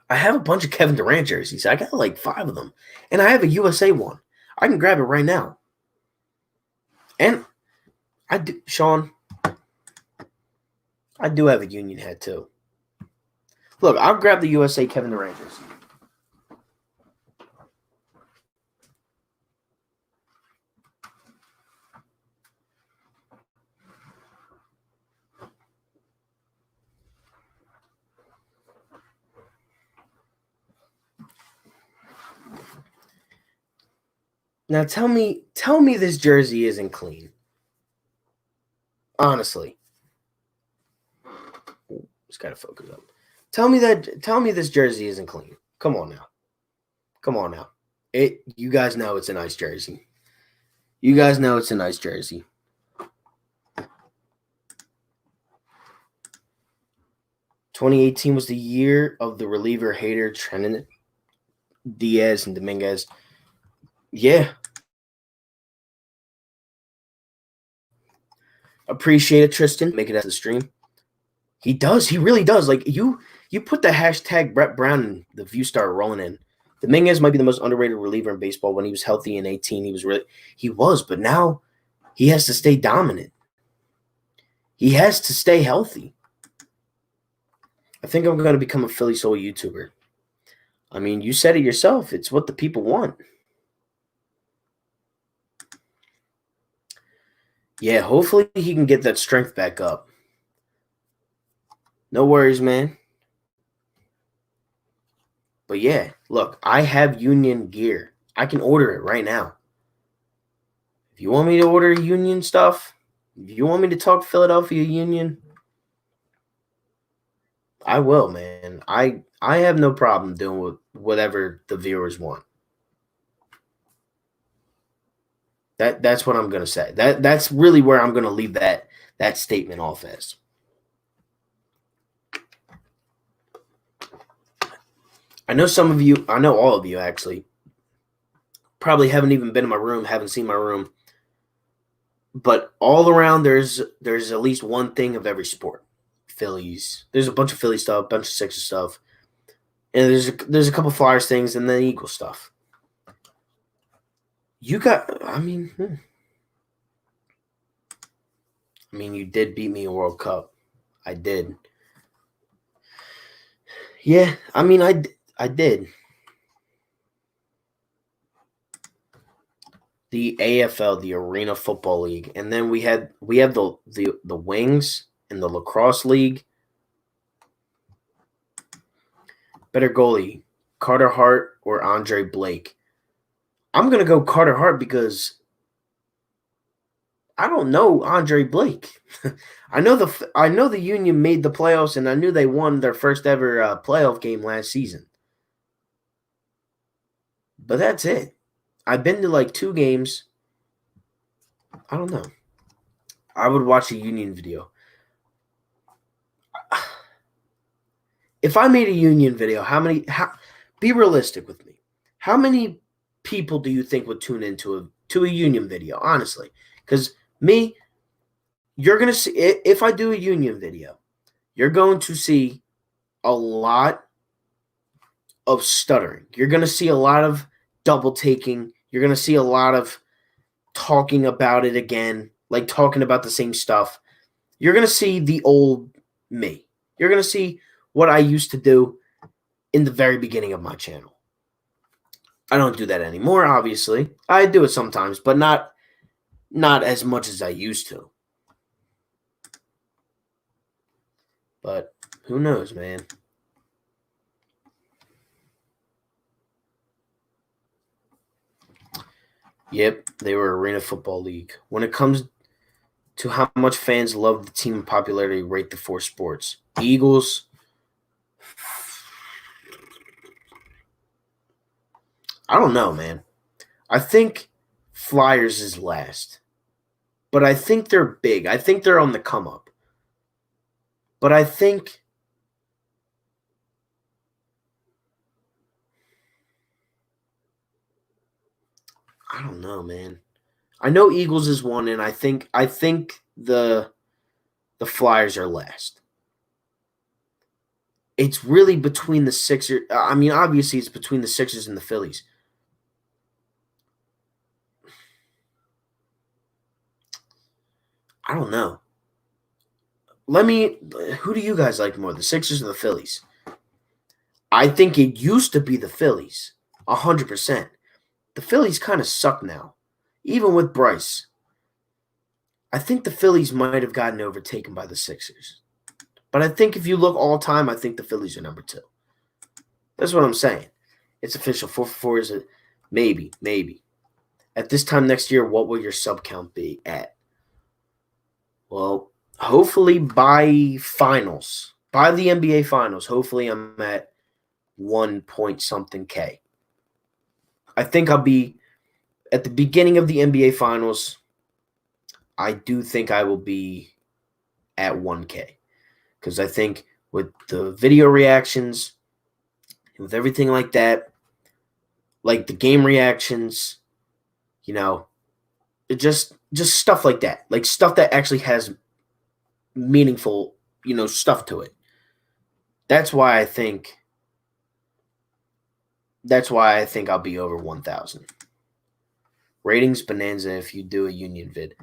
Speaker 1: I have a bunch of Kevin Durant jerseys. I got like 5 of them, and I have a USA one. I can grab it right now. And I do, Sean. I do have a Union hat too. Look, I'll grab the USA Kevin Durant jersey. Now tell me this jersey isn't clean. Honestly. Just gotta focus up. Tell me this jersey isn't clean. Come on now. You guys know it's a nice jersey. You guys know it's a nice jersey. 2018 was the year of the reliever hater Trenton Diaz and Dominguez. Yeah. Appreciate it, Tristan. Make it at the stream. He does. He really does. Like you put the hashtag Brett Brown and the view started rolling in. Dominguez might be the most underrated reliever in baseball. When he was healthy in 18, he was, but now he has to stay dominant. He has to stay healthy. I think I'm going to become a Philly Soul YouTuber. I mean, you said it yourself. It's what the people want. Yeah, hopefully he can get that strength back up. No worries, man. But yeah, look, I have Union gear. I can order it right now. If you want me to order Union stuff, if you want me to talk Philadelphia Union, I will, man. I have no problem doing with whatever the viewers want. That's what I'm gonna say. That's really where I'm gonna leave that statement off as. I know some of you, I know all of you actually, probably haven't even been in my room, haven't seen my room. But all around there's at least one thing of every sport. Phillies. There's a bunch of Philly stuff, a bunch of Sixers stuff. And there's a couple Flyers things and then Eagle stuff. You got I mean, you did beat me in World Cup. I did. Yeah, I mean I did. The AFL, the Arena Football League, and then we have the Wings and the Lacrosse League. Better goalie, Carter Hart or Andre Blake? I'm gonna go Carter Hart because I don't know Andre Blake. I know the Union made the playoffs, and I knew they won their first ever playoff game last season. But that's it. I've been to like 2 games. I don't know. I would watch a Union video. If I made a Union video, be realistic with me. How many people do you think would tune into a Union video, honestly? Because me, you're going to see, if I do a Union video, you're going to see a lot of stuttering. You're going to see a lot of double taking. You're going to see a lot of talking about it again, like talking about the same stuff. You're going to see the old me. You're going to see what I used to do in the very beginning of my channel. I don't do that anymore, obviously. I do it sometimes, but not as much as I used to. But who knows, man? Yep, they were Arena Football League. When it comes to how much fans love the team and popularity, rate the 4 sports. Eagles. I don't know, man. I think Flyers is last. But I think they're big. I think they're on the come up. But I think I don't know, man. I know Eagles is 1, and I think the Flyers are last. It's really between the Sixers. I mean, obviously, it's between the Sixers and the Phillies. I don't know. Who do you guys like more, the Sixers or the Phillies? I think it used to be the Phillies, 100%. The Phillies kind of suck now, even with Bryce. I think the Phillies might have gotten overtaken by the Sixers. But I think if you look all time, I think the Phillies are number 2. That's what I'm saying. It's official. 4-4 is a maybe. At this time next year, what will your sub count be at? Well, hopefully by finals, by the NBA finals, hopefully I'm at 1 point something K. I think I'll be at the beginning of the NBA finals. I do think I will be at 1K because I think with the video reactions, with everything like that, like the game reactions, you know, just stuff like that, like stuff that actually has meaningful, stuff to it. That's why I think I'll be over 1,000. Ratings bonanza if you do a union vid.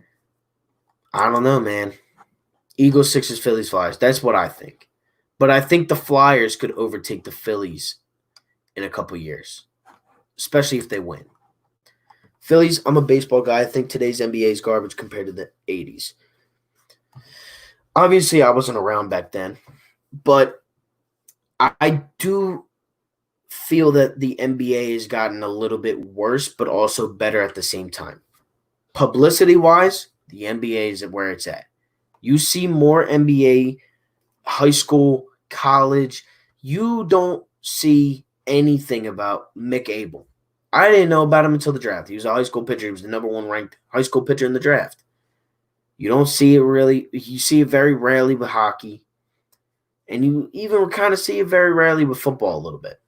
Speaker 1: I don't know, man. Eagles, Sixers, Phillies, Flyers. That's what I think. But I think the Flyers could overtake the Phillies in a couple years, especially if they win. Phillies, I'm a baseball guy. I think today's NBA is garbage compared to the 80s. Obviously, I wasn't around back then, but I do feel that the NBA has gotten a little bit worse, but also better at the same time. Publicity-wise, the NBA is where it's at. You see more NBA, high school, college. You don't see anything about Mick Abel. I didn't know about him until the draft. He was a high school pitcher. He was the number 1 ranked high school pitcher in the draft. You don't see it really. You see it very rarely with hockey. And you even kind of see it very rarely with football a little bit.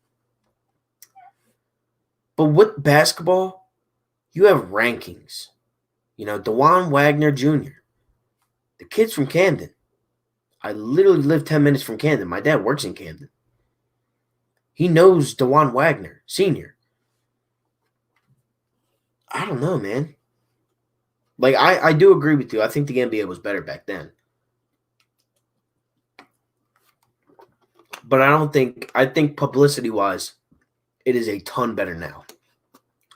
Speaker 1: But with basketball, you have rankings. DeJuan Wagner Jr., the kid's from Camden. I literally live 10 minutes from Camden. My dad works in Camden. He knows DeJuan Wagner Sr. I don't know, man. Like, I do agree with you. I think the NBA was better back then. But I think publicity-wise, it is a ton better now.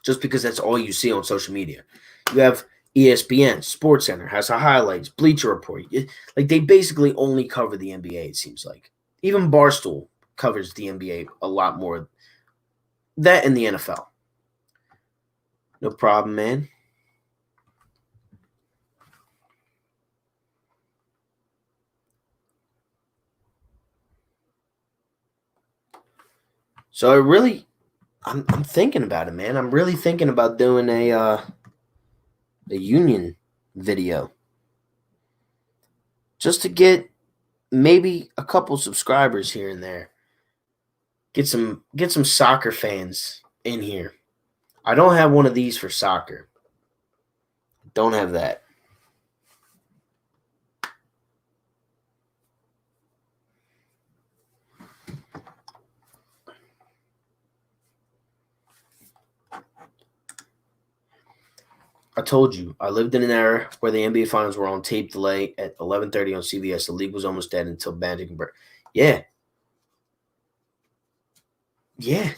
Speaker 1: Just because that's all you see on social media. You have ESPN, SportsCenter, has the highlights, Bleacher Report. Like, they basically only cover the NBA, it seems like. Even Barstool covers the NBA a lot more. That and the NFL. No problem, man. So I'm thinking about it, man. I'm really thinking about doing a union video. Just to get maybe a couple subscribers here and there. Get some soccer fans in here. I don't have one of these for soccer. Don't have that. I told you, I lived in an era where the NBA Finals were on tape delay at 11:30 on CBS. The league was almost dead until Magic and Bird. Yeah. Yeah.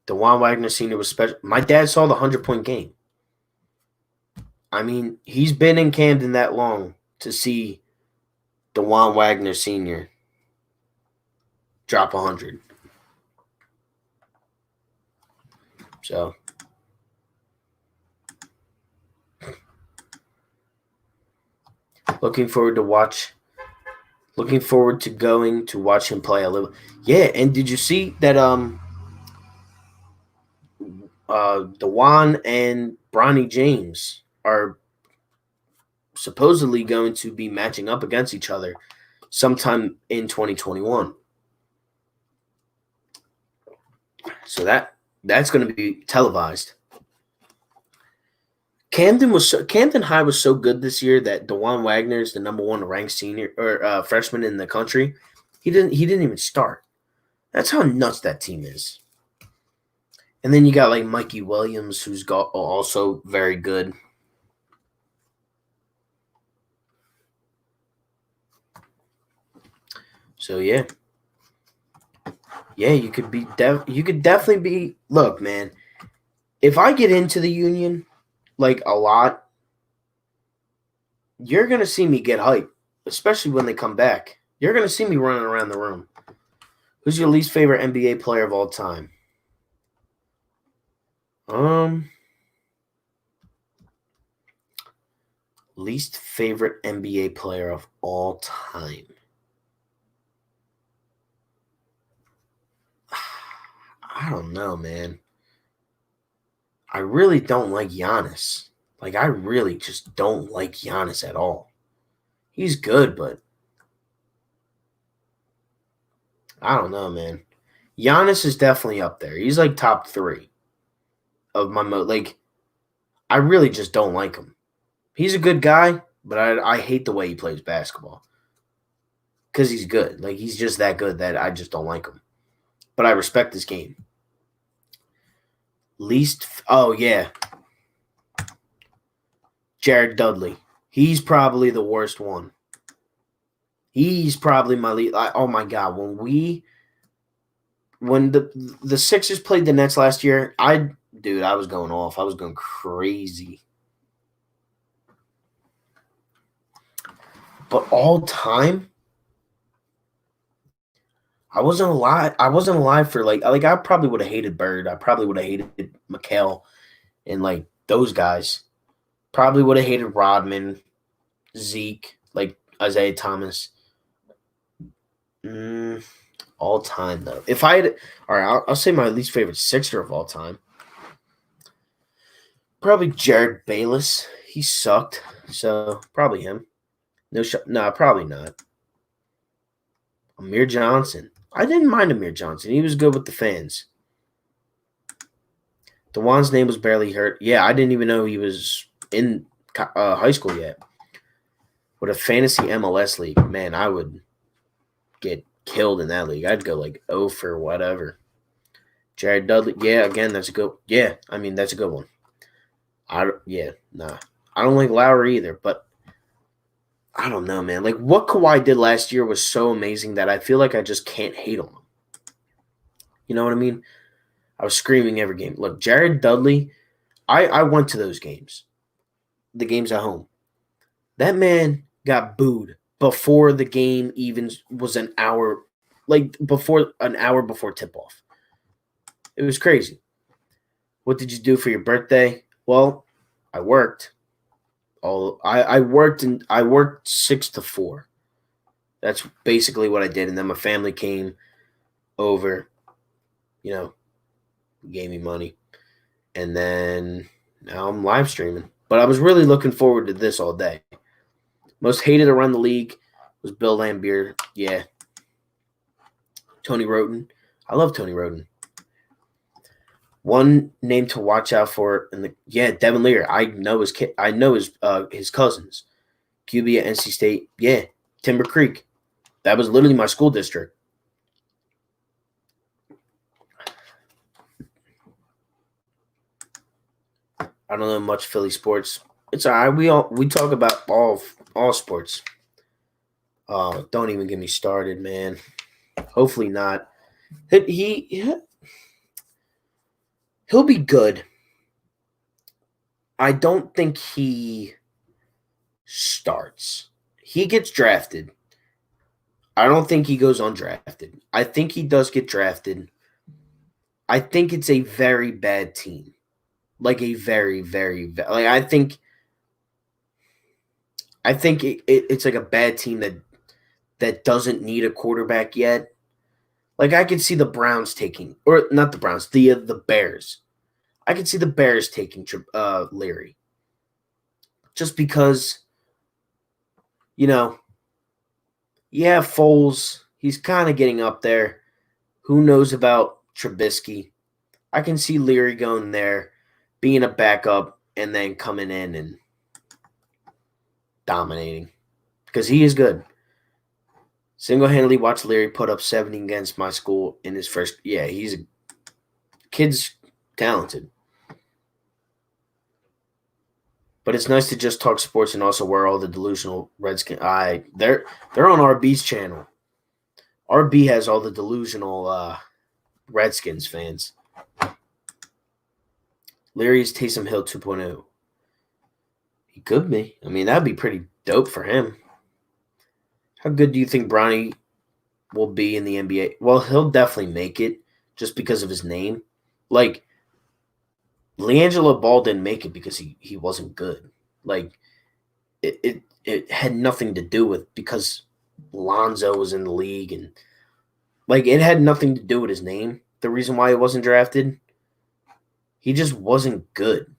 Speaker 1: DeJuan Wagner Sr. was special. My dad saw the 100-point game. I mean, he's been in Camden that long to see DeJuan Wagner Sr. drop 100. So, looking forward to going to watch him play a little. Yeah, and did you see that DeJuan and Bronny James are supposedly going to be matching up against each other sometime in 2021. So that's going to be televised. Camden High was so good this year that DeJuan Wagner is the number 1 ranked senior or freshman in the country. He didn't even start. That's how nuts that team is. And then you got like Mikey Williams, who's also very good. So yeah, you could definitely be. Look, man, if I get into the union like a lot, you're gonna see me get hyped, especially when they come back. You're gonna see me running around the room. Who's your least favorite NBA player of all time? Least favorite NBA player of all time. I don't know, man. I really don't like Giannis. Like, I really just don't like Giannis at all. He's good, but I don't know, man. Giannis is definitely up there. He's like top 3 of my like. I really just don't like him. He's a good guy, but I hate the way he plays basketball because he's good. Like he's just that good that I just don't like him. But I respect his game. Oh yeah, Jared Dudley. He's probably the worst one. He's probably my lead. Oh my god, when the Sixers played the Nets last year, I was going off. I was going crazy. But all time, I wasn't alive. I wasn't alive for like I probably would have hated Bird. I probably would have hated McHale and like those guys. Probably would have hated Rodman, Zeke, like Isaiah Thomas. All time though. If I had, all right, I'll say my least favorite Sixer of all time. Probably Jared Bayless. He sucked, so probably him. No, probably not. Amir Johnson. I didn't mind Amir Johnson. He was good with the fans. DeJuan's name was barely hurt. Yeah, I didn't even know he was in high school yet. With a fantasy MLS league, man, I would get killed in that league. I'd go like 0 for whatever. Jared Dudley. Yeah, again, that's a good. Yeah, I mean that's a good one. I don't like Lowry either, but I don't know, man. Like what Kawhi did last year was so amazing that I feel like I just can't hate on him. You know what I mean? I was screaming every game. Look, Jared Dudley, I went to those games, the games at home. That man got booed before the game even was an hour, like before an hour before tip off. It was crazy. What did you do for your birthday? Well, I worked. I worked 6 to 4. That's basically what I did, and then my family came over, gave me money, and then now I'm live streaming. But I was really looking forward to this all day. Most hated around the league was Bill Laimbeer. Yeah. Tony Roten. I love Tony Roten. One name to watch out for Devin Lear. I know his his cousins. QB at NC State. Yeah, Timber Creek. That was literally my school district. I don't know much Philly sports. It's all right. We talk about all sports. Don't even get me started, man. Hopefully not. He'll be good. I don't think he starts. He gets drafted. I don't think he goes undrafted. I think he does get drafted. I think it's a very bad team. Like a very, very like I think it's like a bad team that doesn't need a quarterback yet. Like I could see the Browns taking, or not the Browns, the Bears. I could see the Bears taking Leary, just because, Foles, he's kind of getting up there. Who knows about Trubisky? I can see Leary going there, being a backup, and then coming in and dominating, because he is good. Single-handedly watched Leary put up 70 against my school in his first. Yeah, kid's talented. But it's nice to just talk sports and also wear all the delusional Redskins. They're on RB's channel. RB has all the delusional Redskins fans. Leary's Taysom Hill 2.0. He could be. I mean, that'd be pretty dope for him. How good do you think Bronny will be in the NBA? Well, he'll definitely make it just because of his name. Like, LiAngelo Ball didn't make it because he wasn't good. Like, it had nothing to do with because Lonzo was in the league, and like it had nothing to do with his name. The reason why he wasn't drafted, he just wasn't good.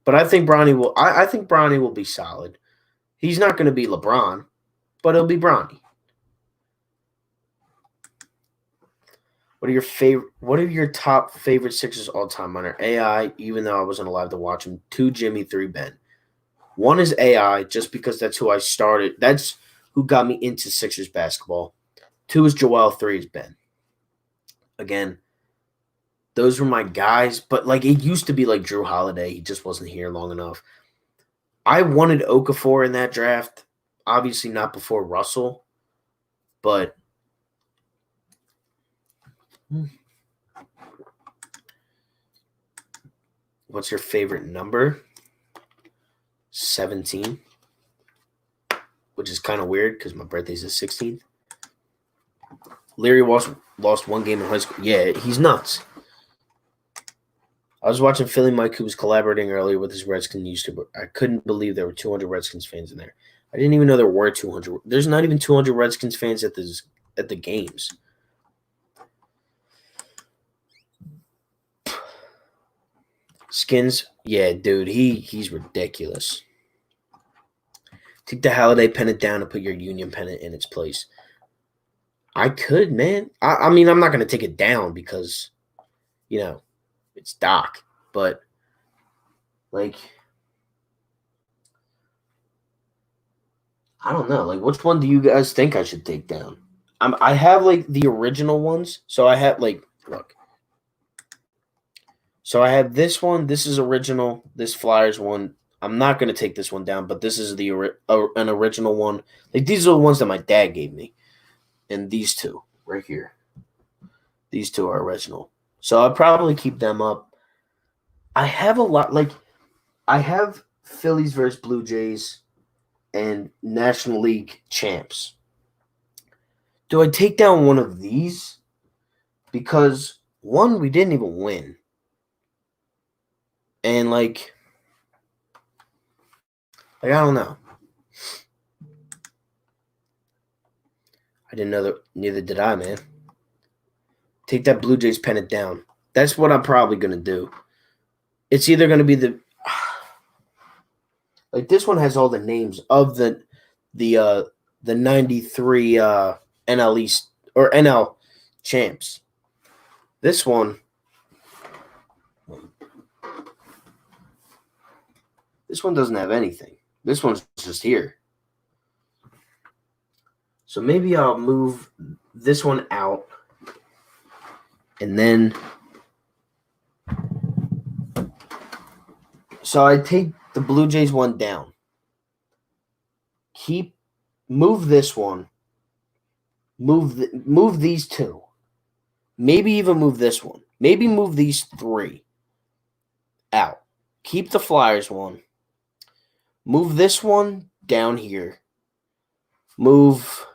Speaker 1: But I think Bronny will. I think Bronny will be solid. He's not going to be LeBron, but he'll be Bronny. What are your top favorite Sixers all time? Under AI, even though I wasn't alive to watch him. 2, Jimmy. 3, Ben. 1 is AI, just because that's who I started. That's who got me into Sixers basketball. 2 is Joel. 3 is Ben. Again, those were my guys, but like it used to be like Drew Holiday. He just wasn't here long enough. I wanted Okafor in that draft. Obviously not before Russell, but what's your favorite number? 17, which is kind of weird because my birthday's the 16th. Larry lost 1 game in high school. Yeah, he's nuts. I was watching Philly Mike, who was collaborating earlier with his Redskins YouTuber. I couldn't believe there were 200 Redskins fans in there. I didn't even know there were 200. There's not even 200 Redskins fans at the games. Skins, yeah, dude, he's ridiculous. Take the Holiday pennant down and put your Union pennant in its place. I could, man. I mean, I'm not going to take it down because, it's Doc. But, like, I don't know. Like, which one do you guys think I should take down? I have, like, the original ones. So I have, like, look. So I have this one. This is original. This Flyers one. I'm not going to take this one down, but this is an original one. Like, these are the ones that my dad gave me. And these two right here. These two are original. So I'll probably keep them up. I have a lot. Like, I have Phillies versus Blue Jays and National League champs. Do I take down one of these? Because, one, we didn't even win. And, like I don't know. I didn't know that. Neither did I, man. Take that Blue Jays pennant down. That's what I'm probably going to do. It's either going to be like this one has all the names of the 93 NL East or NL champs. This one doesn't have anything. This one's just here. So maybe I'll move this one out and then so I take the Blue Jays one down. Move this one. Move these two. Maybe even move this one. Maybe move these 3 out. Keep the Flyers one. Move this one down here. Move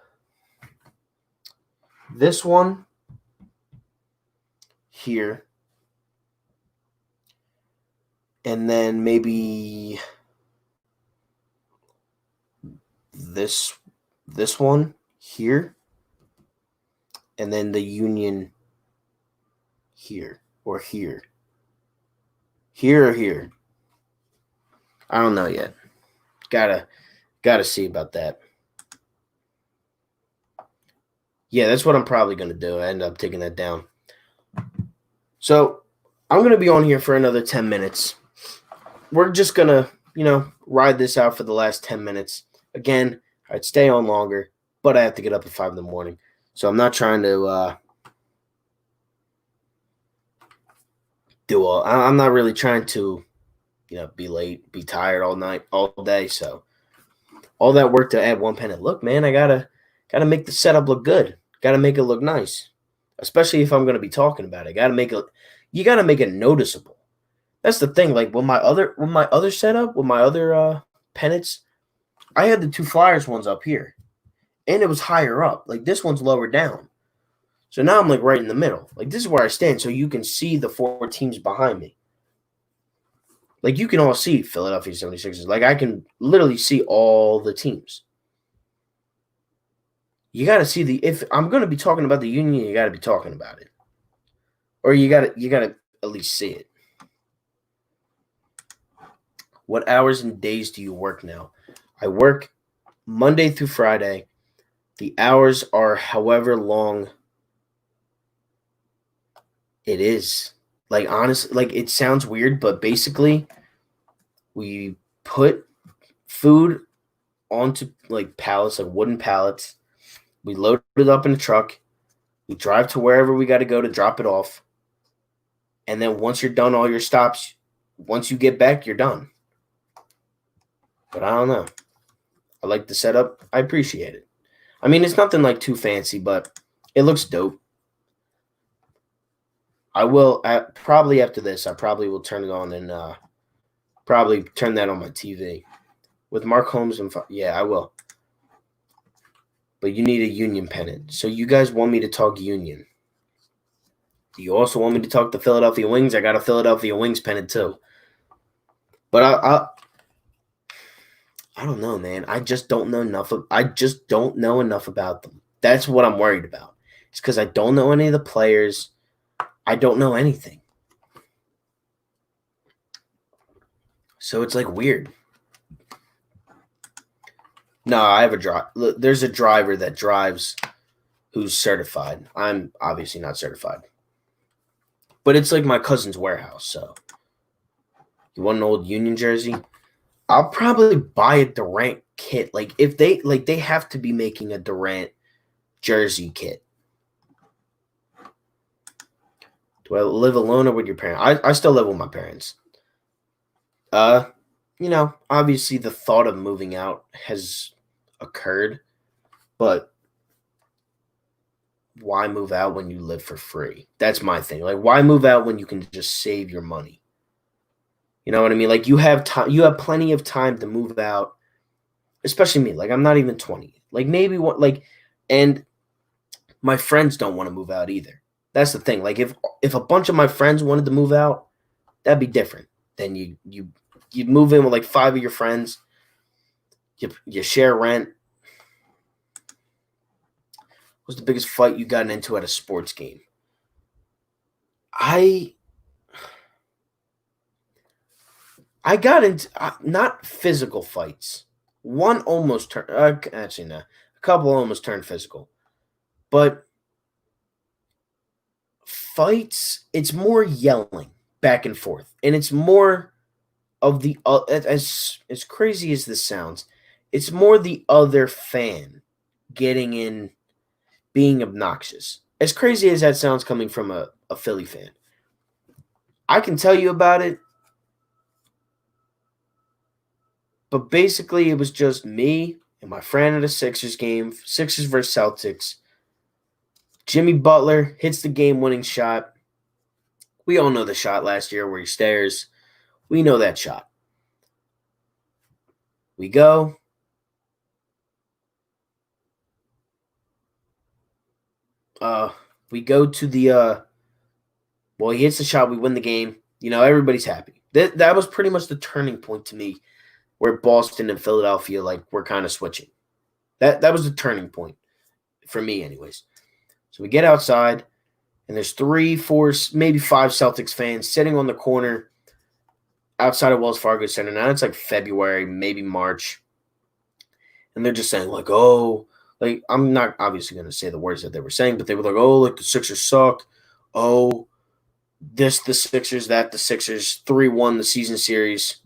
Speaker 1: this one here. And then maybe this one here. And then the Union here or here. Here or here. I don't know yet. Gotta see about that. Yeah, that's what I'm probably going to do. I end up taking that down. So I'm going to be on here for another 10 minutes. We're just going to, ride this out for the last 10 minutes. Again, I'd stay on longer, but I have to get up at 5 in the morning. So I'm not trying to I'm not really trying to, be late, be tired all night, all day. So all that work to add 1 pennant. Look, man, I gotta make the setup look good. Got to make it look nice, especially if I'm going to be talking about it. You got to make it noticeable. That's the thing. Like with my other setup, with my other pennants, I had the 2 Flyers ones up here, and it was higher up. Like this one's lower down. So now I'm like right in the middle. Like this is where I stand, so you can see the 4 teams behind me. Like you can all see Philadelphia 76ers. Like I can literally see all the teams. You got to see if I'm going to be talking about the Union, you got to be talking about it. Or you got to at least see it. What hours and days do you work now? I work Monday through Friday. The hours are however long It is. Like, honestly, like, it sounds weird, but basically, we put food onto, like, pallets, like wooden pallets. We load it up in a truck. We drive to wherever we got to go to drop it off. And then once you're done all your stops, once you get back, you're done. But I don't know. I like the setup. I appreciate it. I mean, it's nothing like too fancy, but it looks dope. I will probably after this. I probably will turn it on and probably turn that on my TV with Mark Holmes and yeah, I will. But you need a Union pennant. So you guys want me to talk Union? Do you also want me to talk the Philadelphia Wings? I got a Philadelphia Wings pennant too. But I don't know, man. I just don't know enough. I just don't know enough about them. That's what I'm worried about. It's because I don't know any of the players. I don't know anything. So it's like weird. No, I have a drive. There's a driver that drives who's certified. I'm obviously not certified. But it's like my cousin's warehouse. So you want an old Union jersey? I'll probably buy a Durant kit. Like if they have to be making a Durant jersey kit. Do I live alone or with your parents? I still live with my parents. Obviously the thought of moving out has occurred, but why move out when you live for free? That's my thing. Like, why move out when you can just save your money? You know what I mean? Like, you have time. You have plenty of time to move out. Especially me. Like, I'm not even 20. Like, maybe what? Like, and my friends don't want to move out either. That's the thing. Like, if a bunch of my friends wanted to move out, that'd be different. Then you move in with like 5 of your friends. You share rent. What's the biggest fight you gotten into at a sports game? I got into not physical fights. One almost turned. Actually, no. A couple almost turned physical, but fights. It's more yelling back and forth, and it's more of the as crazy as this sounds. It's more the other fan getting in, being obnoxious. As crazy as that sounds, coming from a Philly fan, I can tell you about it. But basically, it was just me and my friend at a Sixers game, Sixers versus Celtics. Jimmy Butler hits the game-winning shot. We all know the shot last year where he stares. We know that shot. We go. We go to the well, he hits the shot. We win the game. Everybody's happy. That was pretty much the turning point to me, where Boston and Philadelphia were kind of switching. That was the turning point for me, anyways. So we get outside, and there's 3, 4, maybe 5 Celtics fans sitting on the corner outside of Wells Fargo Center. Now it's like February, maybe March, and they're just saying oh, I'm not obviously going to say the words that they were saying, but they were like, oh, like the Sixers suck. Oh, the Sixers, that the Sixers 3-1 the season series.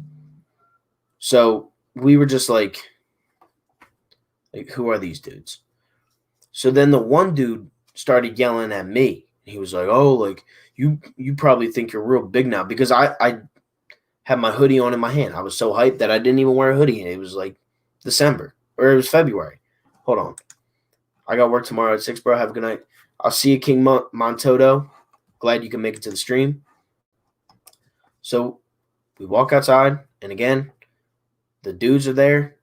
Speaker 1: So we were just like, who are these dudes? So then the one dude started yelling at me. He was like, oh, like you probably think you're real big now, because I had my hoodie on in my hand. I was so hyped that I didn't even wear a hoodie. It was like December, or it was February. Hold on. I got work tomorrow at 6, bro. Have a good night. I'll see you, King Montoto. Glad you can make it to the stream. So we walk outside, and again, the dudes are there,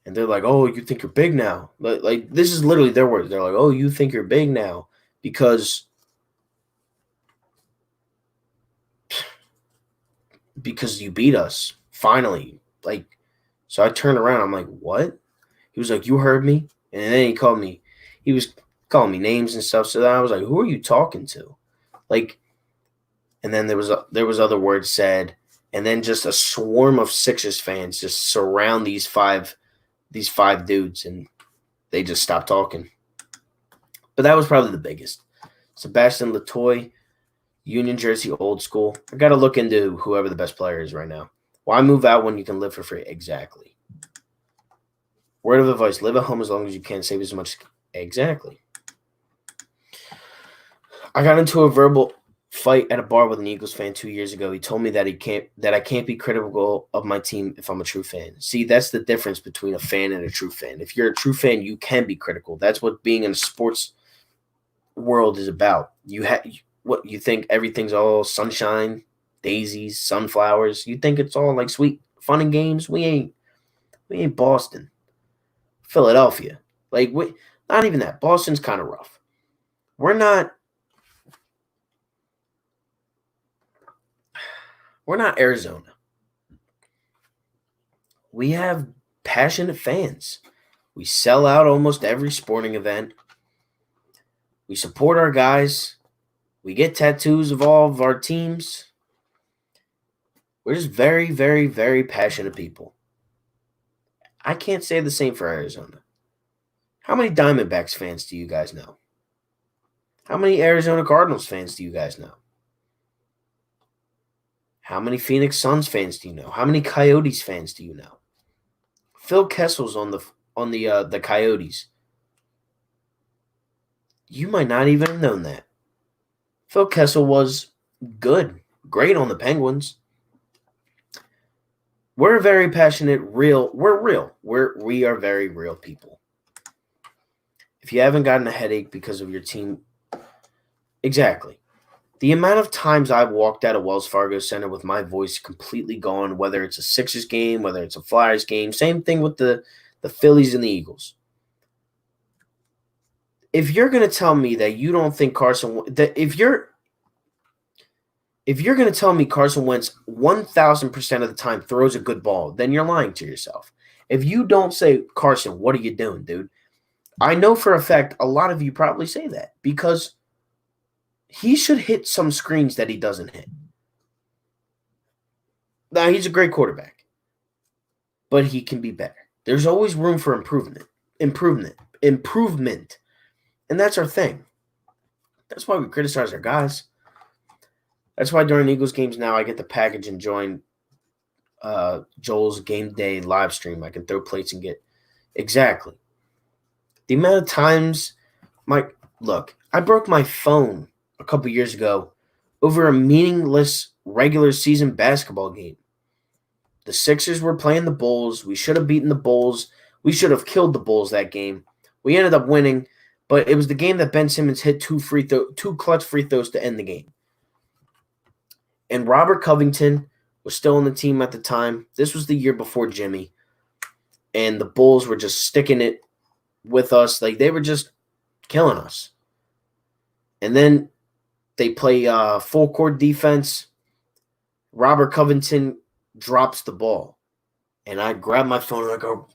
Speaker 1: and they're like, oh, you think you're big now. Like this is literally their words. They're like, oh, you think you're big now because you beat us finally. So I turned around. I'm like, what? He was like, you heard me? And then he was calling me names and stuff. So then I was like, who are you talking to? And then there was other words said, and then just a swarm of Sixers fans just surround these five dudes, and they just stopped talking. But that was probably the biggest. Sebastian Latoy, Union jersey, old school. I got to look into whoever the best player is right now. Why move out when you can live for free? Exactly. Word of advice: live at home as long as you can. Save as much. Exactly. I got into a verbal fight at a bar with an Eagles fan 2 years ago. He told me that I can't be critical of my team if I'm a true fan. See, that's the difference between a fan and a true fan. If you're a true fan, you can be critical. That's what being in a sports world is about. What you think everything's all sunshine, daisies, sunflowers. You think it's all like sweet fun and games. We ain't Boston, Philadelphia. Not even that. Boston's kind of rough. We're not Arizona. We have passionate fans. We sell out almost every sporting event. We support our guys. We get tattoos of all of our teams. We're just very, very, very passionate people. I can't say the same for Arizona. How many Diamondbacks fans do you guys know? How many Arizona Cardinals fans do you guys know? How many Phoenix Suns fans do you know? How many Coyotes fans do you know? Phil Kessel's on the Coyotes. You might not even have known that. Phil Kessel was great on the Penguins. We're very passionate, real. We're real. We are very real people. If you haven't gotten a headache because of your team, exactly. The amount of times I've walked out of Wells Fargo Center with my voice completely gone, whether it's a Sixers game, whether it's a Flyers game, same thing with the Phillies and the Eagles. If you're going to tell me that you don't think if you're going to tell me Carson Wentz 1,000% of the time throws a good ball, then you're lying to yourself. If you don't say, Carson, what are you doing, dude? I know for a fact a lot of you probably say that because he should hit some screens that he doesn't hit. Now, he's a great quarterback, but he can be better. There's always room for improvement. And that's our thing. That's why we criticize our guys. That's why during Eagles games now I get the package and join Joel's game day live stream. I can throw plates and get – exactly. The amount of times I broke my phone a couple years ago over a meaningless regular season basketball game. The Sixers were playing the Bulls. We should have beaten the Bulls. We should have killed the Bulls that game. We ended up winning, but it was the game that Ben Simmons hit two clutch free throws to end the game. And Robert Covington was still on the team at the time. This was the year before Jimmy. And the Bulls were just sticking it with us. Like, they were just killing us. And then they play full court defense. Robert Covington drops the ball. And I grab my phone and I go,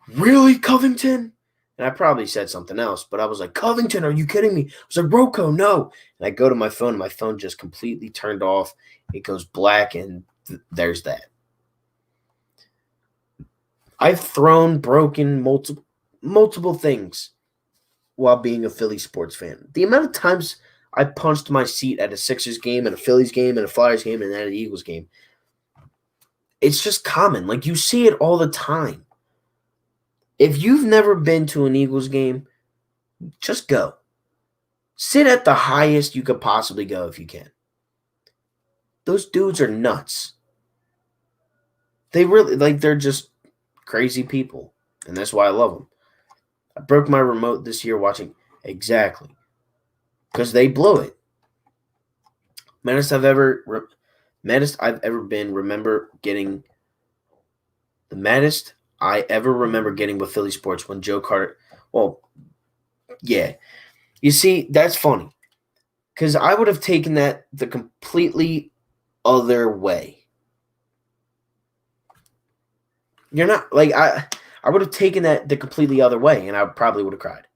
Speaker 1: really, Covington? And I probably said something else, but I was like, Covington, are you kidding me? I was like, Rocco, no. And I go to my phone, and my phone just completely turned off. It goes black, and there's that. I've broken multiple things while being a Philly sports fan. The amount of times I punched my seat at a Sixers game, and a Phillies game, and a Flyers game, and then an Eagles game, it's just common. Like, you see it all the time. If you've never been to an Eagles game, just go. Sit at the highest you could possibly go if you can. Those dudes are nuts. They really, they're just crazy people. And that's why I love them. I broke my remote this year watching. Exactly. Because they blew it. Maddest I've ever been, remember getting the maddest I ever remember getting with Philly sports when Joe Carter, well, yeah. You see, that's funny. Because I would have taken that the completely other way. You're not, I would have taken that the completely other way, and I probably would have cried.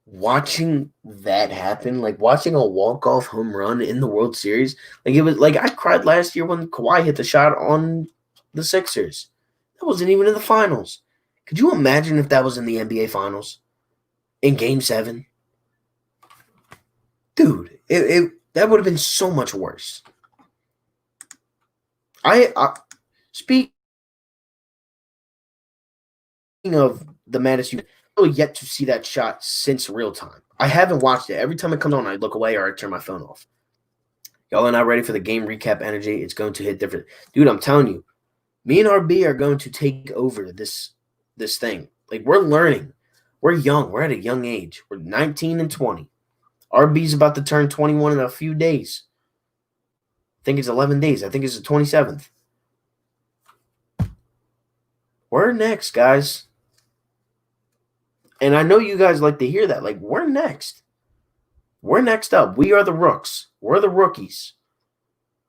Speaker 1: Watching that happen, watching a walk-off home run in the World Series, it was I cried last year when Kawhi hit the shot on the Sixers. That wasn't even in the finals. Could you imagine if that was in the NBA Finals? In Game 7? Dude, That would have been so much worse. Speaking of the Madison, I've really yet to see that shot since real time. I haven't watched it. Every time it comes on, I look away or I turn my phone off. Y'all are not ready for the game recap energy. It's going to hit different. Dude, I'm telling you, me and RB are going to take over this thing. Like, we're learning. We're young. We're at a young age. We're 19 and 20. RB's about to turn 21 in a few days. I think it's 11 days. I think it's the 27th. We're next, guys. And I know you guys like to hear that. Like, we're next. We're next up. We are the rooks. We're the rookies.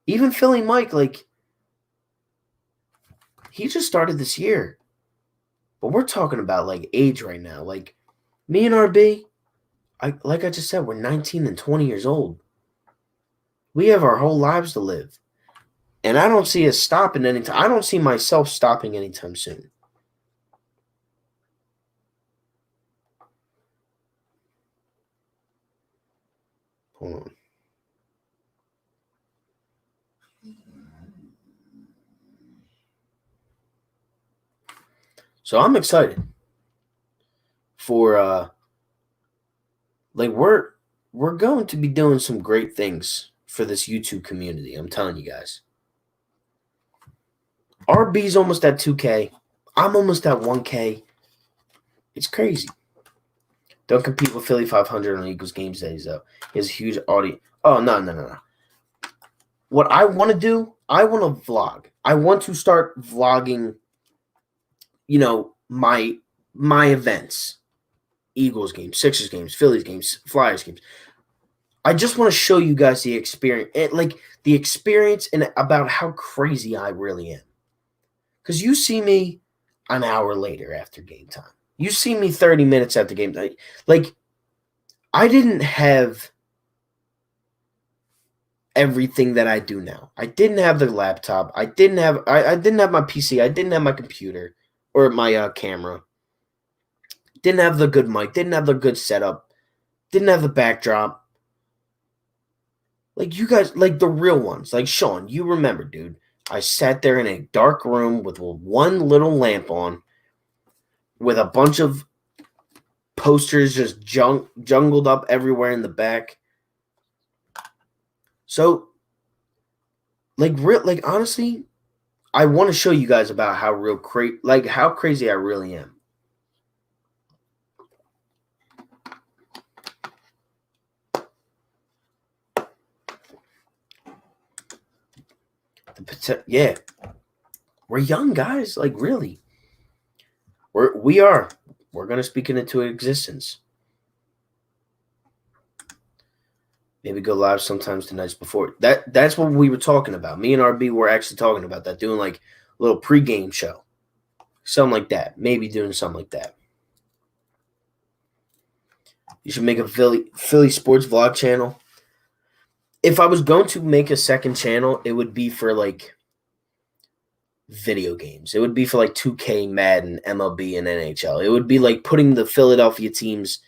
Speaker 1: Even Philly Mike, like, he just started this year. But we're talking about, like, age right now. Like, me and RB, like I just said, we're 19 and 20 years old. We have our whole lives to live. And I don't see us stopping anytime. I don't see myself stopping anytime soon. Hold on. So I'm excited for like we're going to be doing some great things for this YouTube community. I'm telling you guys. RB's almost at 2K. I'm almost at 1K. It's crazy. Don't compete with Philly 500 on Eagles games days, though. He has a huge audience. Oh, no. What I want to do, I want to vlog. I want to start vlogging, my events. Eagles games, Sixers games, Phillies games, Flyers games. I just want to show you guys the experience, and about how crazy I really am. Because you see me an hour later after game time. You see me 30 minutes after game time. Like, I didn't have everything that I do now. I didn't have the laptop. I didn't have my PC. I didn't have my computer or my camera. Didn't have the good mic. Didn't have the good setup. Didn't have the backdrop. Like, you guys, like the real ones. Like, Sean, you remember, dude. I sat there in a dark room with one little lamp on with a bunch of posters just jungled up everywhere in the back. So, honestly, I want to show you guys about how how crazy I really am. Yeah, we're young guys. Like, really, we're gonna speak it into existence. Maybe go live sometimes the nights before. That's what we were talking about. Me and RB were actually talking about that, doing like a little pregame show, something like that. Maybe doing something like that. You should make a Philly sports vlog channel. If I was going to make a second channel, it would be for like video games. It would be for like 2K, Madden, MLB, and NHL. It would be like putting the Philadelphia teams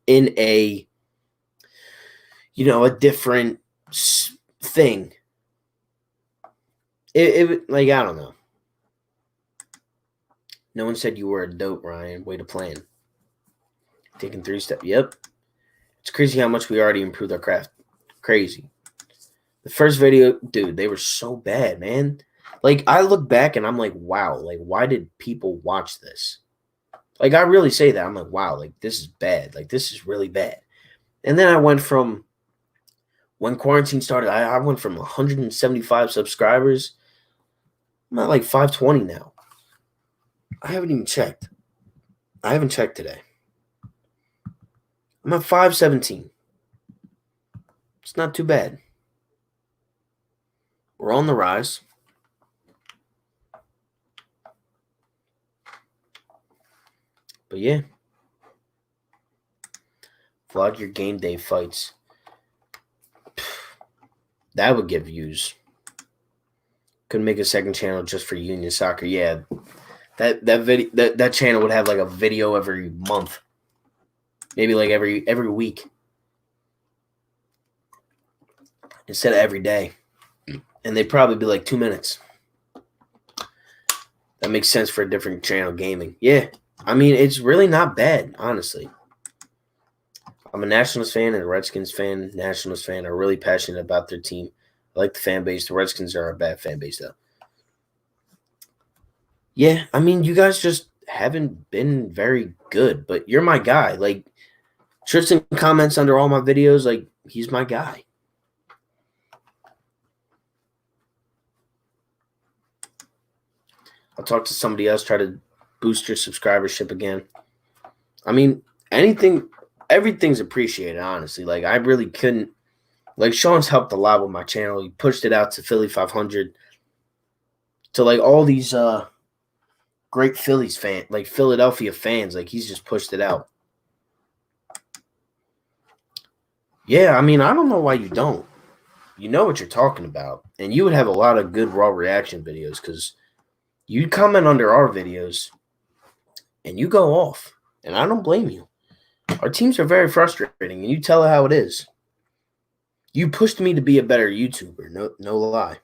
Speaker 1: in a different thing. It like, I don't know. No one said you were a dope, Ryan. Way to plan. Taking 3 steps. Yep. It's crazy how much we already improved our craft. Crazy. The first video, dude, they were so bad, man. Like, I look back and I'm like, wow, like, why did people watch this? Like, I really say that. I'm like, wow, like, this is bad. Like, this is really bad. And then I went from, when quarantine started, I went from 175 subscribers. I'm at like 520 now. I haven't even checked. I haven't checked today. I'm at 517. It's not too bad. We're on the rise. But yeah. Vlog your game day fights. That would get views. Could make a second channel just for Union Soccer. Yeah. That channel would have like a video every month. Maybe like every week. instead of every day. And they'd probably be like 2 minutes. That makes sense for a different channel, gaming. Yeah, I mean, it's really not bad, honestly. I'm a Nationals fan and a Redskins fan. Nationals fan are really passionate about their team. I like the fan base. The Redskins are a bad fan base, though. Yeah, I mean, you guys just haven't been very good, but you're my guy. Like, Tristan comments under all my videos, like, he's my guy. I'll talk to somebody else, try to boost your subscribership again. I mean, everything's appreciated, honestly. Like, I really couldn't. Like, Sean's helped a lot with my channel. He pushed it out to Philly 500. To, like, all these great Phillies fans, like Philadelphia fans. Like, he's just pushed it out. Yeah, I mean, I don't know why you don't. You know what you're talking about. And you would have a lot of good raw reaction videos because you comment under our videos and you go off. And I don't blame you. Our teams are very frustrating, and you tell it how it is. You pushed me to be a better YouTuber, no lie.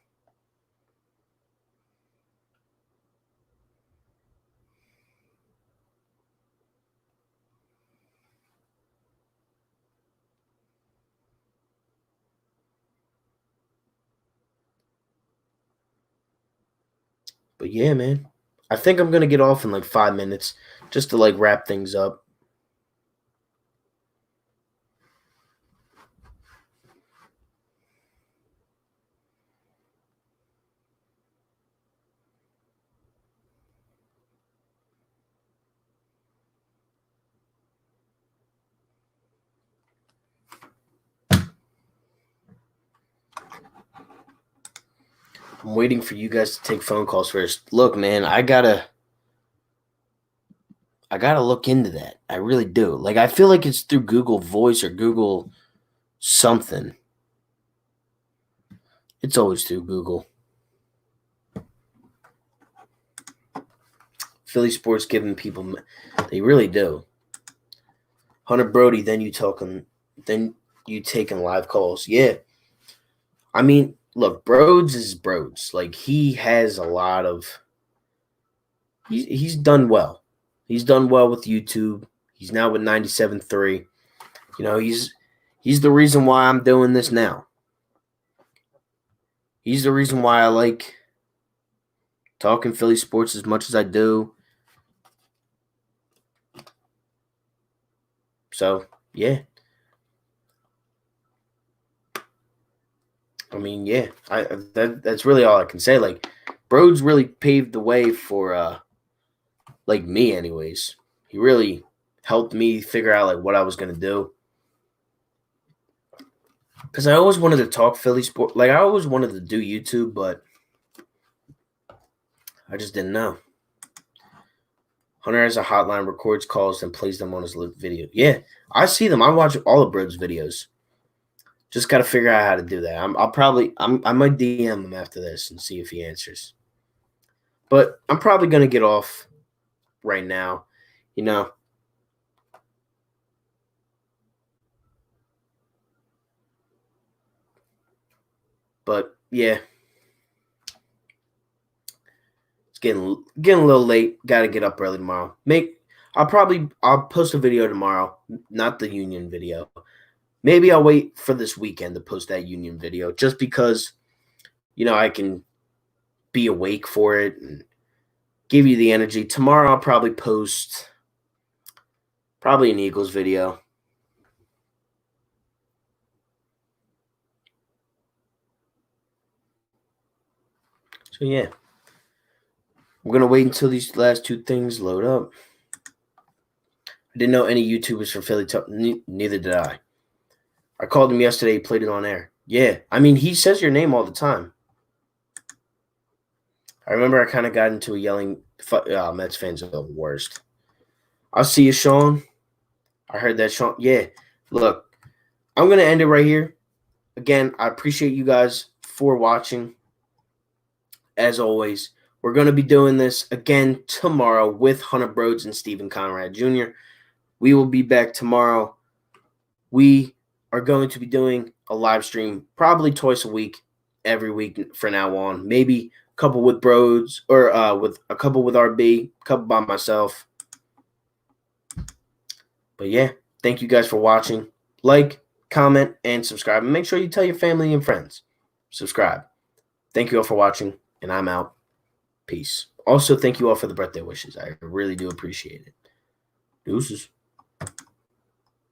Speaker 1: But yeah, man. I think I'm going to get off in like 5 minutes just to like wrap things up. I'm waiting for you guys to take phone calls first. Look, man, I gotta look into that. I really do. Like, I feel like it's through Google Voice or Google something. It's always through Google. Philly sports giving people, they really do. Hunter Brody, then you taking live calls. Yeah, I mean, look, Broads is Broads. Like, he has a lot of. He's done well. He's done well with YouTube. He's now with 97.3. You know, he's the reason why I'm doing this now. He's the reason why I like talking Philly sports as much as I do. So, yeah. I mean, yeah. That's really all I can say. Like, Broads really paved the way for like me anyways. He really helped me figure out like what I was going to do. Because I always wanted to talk Philly sport. Like, I always wanted to do YouTube, but I just didn't know. Hunter has a hotline, records calls, and plays them on his video. Yeah, I see them. I watch all of Broad's videos. Just got to figure out how to do that. I might DM him after this and see if he answers. But I'm probably going to get off right now, you know. But yeah, it's getting a little late. Got to get up early tomorrow. I'll post a video tomorrow, not the Union video. Maybe I'll wait for this weekend to post that Union video just because, you know, I can be awake for it and give you the energy. Tomorrow I'll probably post an Eagles video. So, yeah. I'm going to wait until these last two things load up. I didn't know any YouTubers from Philly. Neither did I. I called him yesterday. He played it on air. Yeah. I mean, he says your name all the time. I remember I kind of got into a yelling. Mets fans are the worst. I'll see you, Sean. I heard that, Sean. Yeah. Look, I'm going to end it right here. Again, I appreciate you guys for watching. As always, we're going to be doing this again tomorrow with Hunter Broads and Stephen Conrad Jr. We will be back tomorrow. We are going to be doing a live stream probably twice a week, every week for now on. Maybe a couple with Bros or with a couple with RB, a couple by myself. But yeah, thank you guys for watching. Like, comment, and subscribe. And make sure you tell your family and friends. Subscribe. Thank you all for watching, and I'm out. Peace. Also, thank you all for the birthday wishes. I really do appreciate it. Deuces.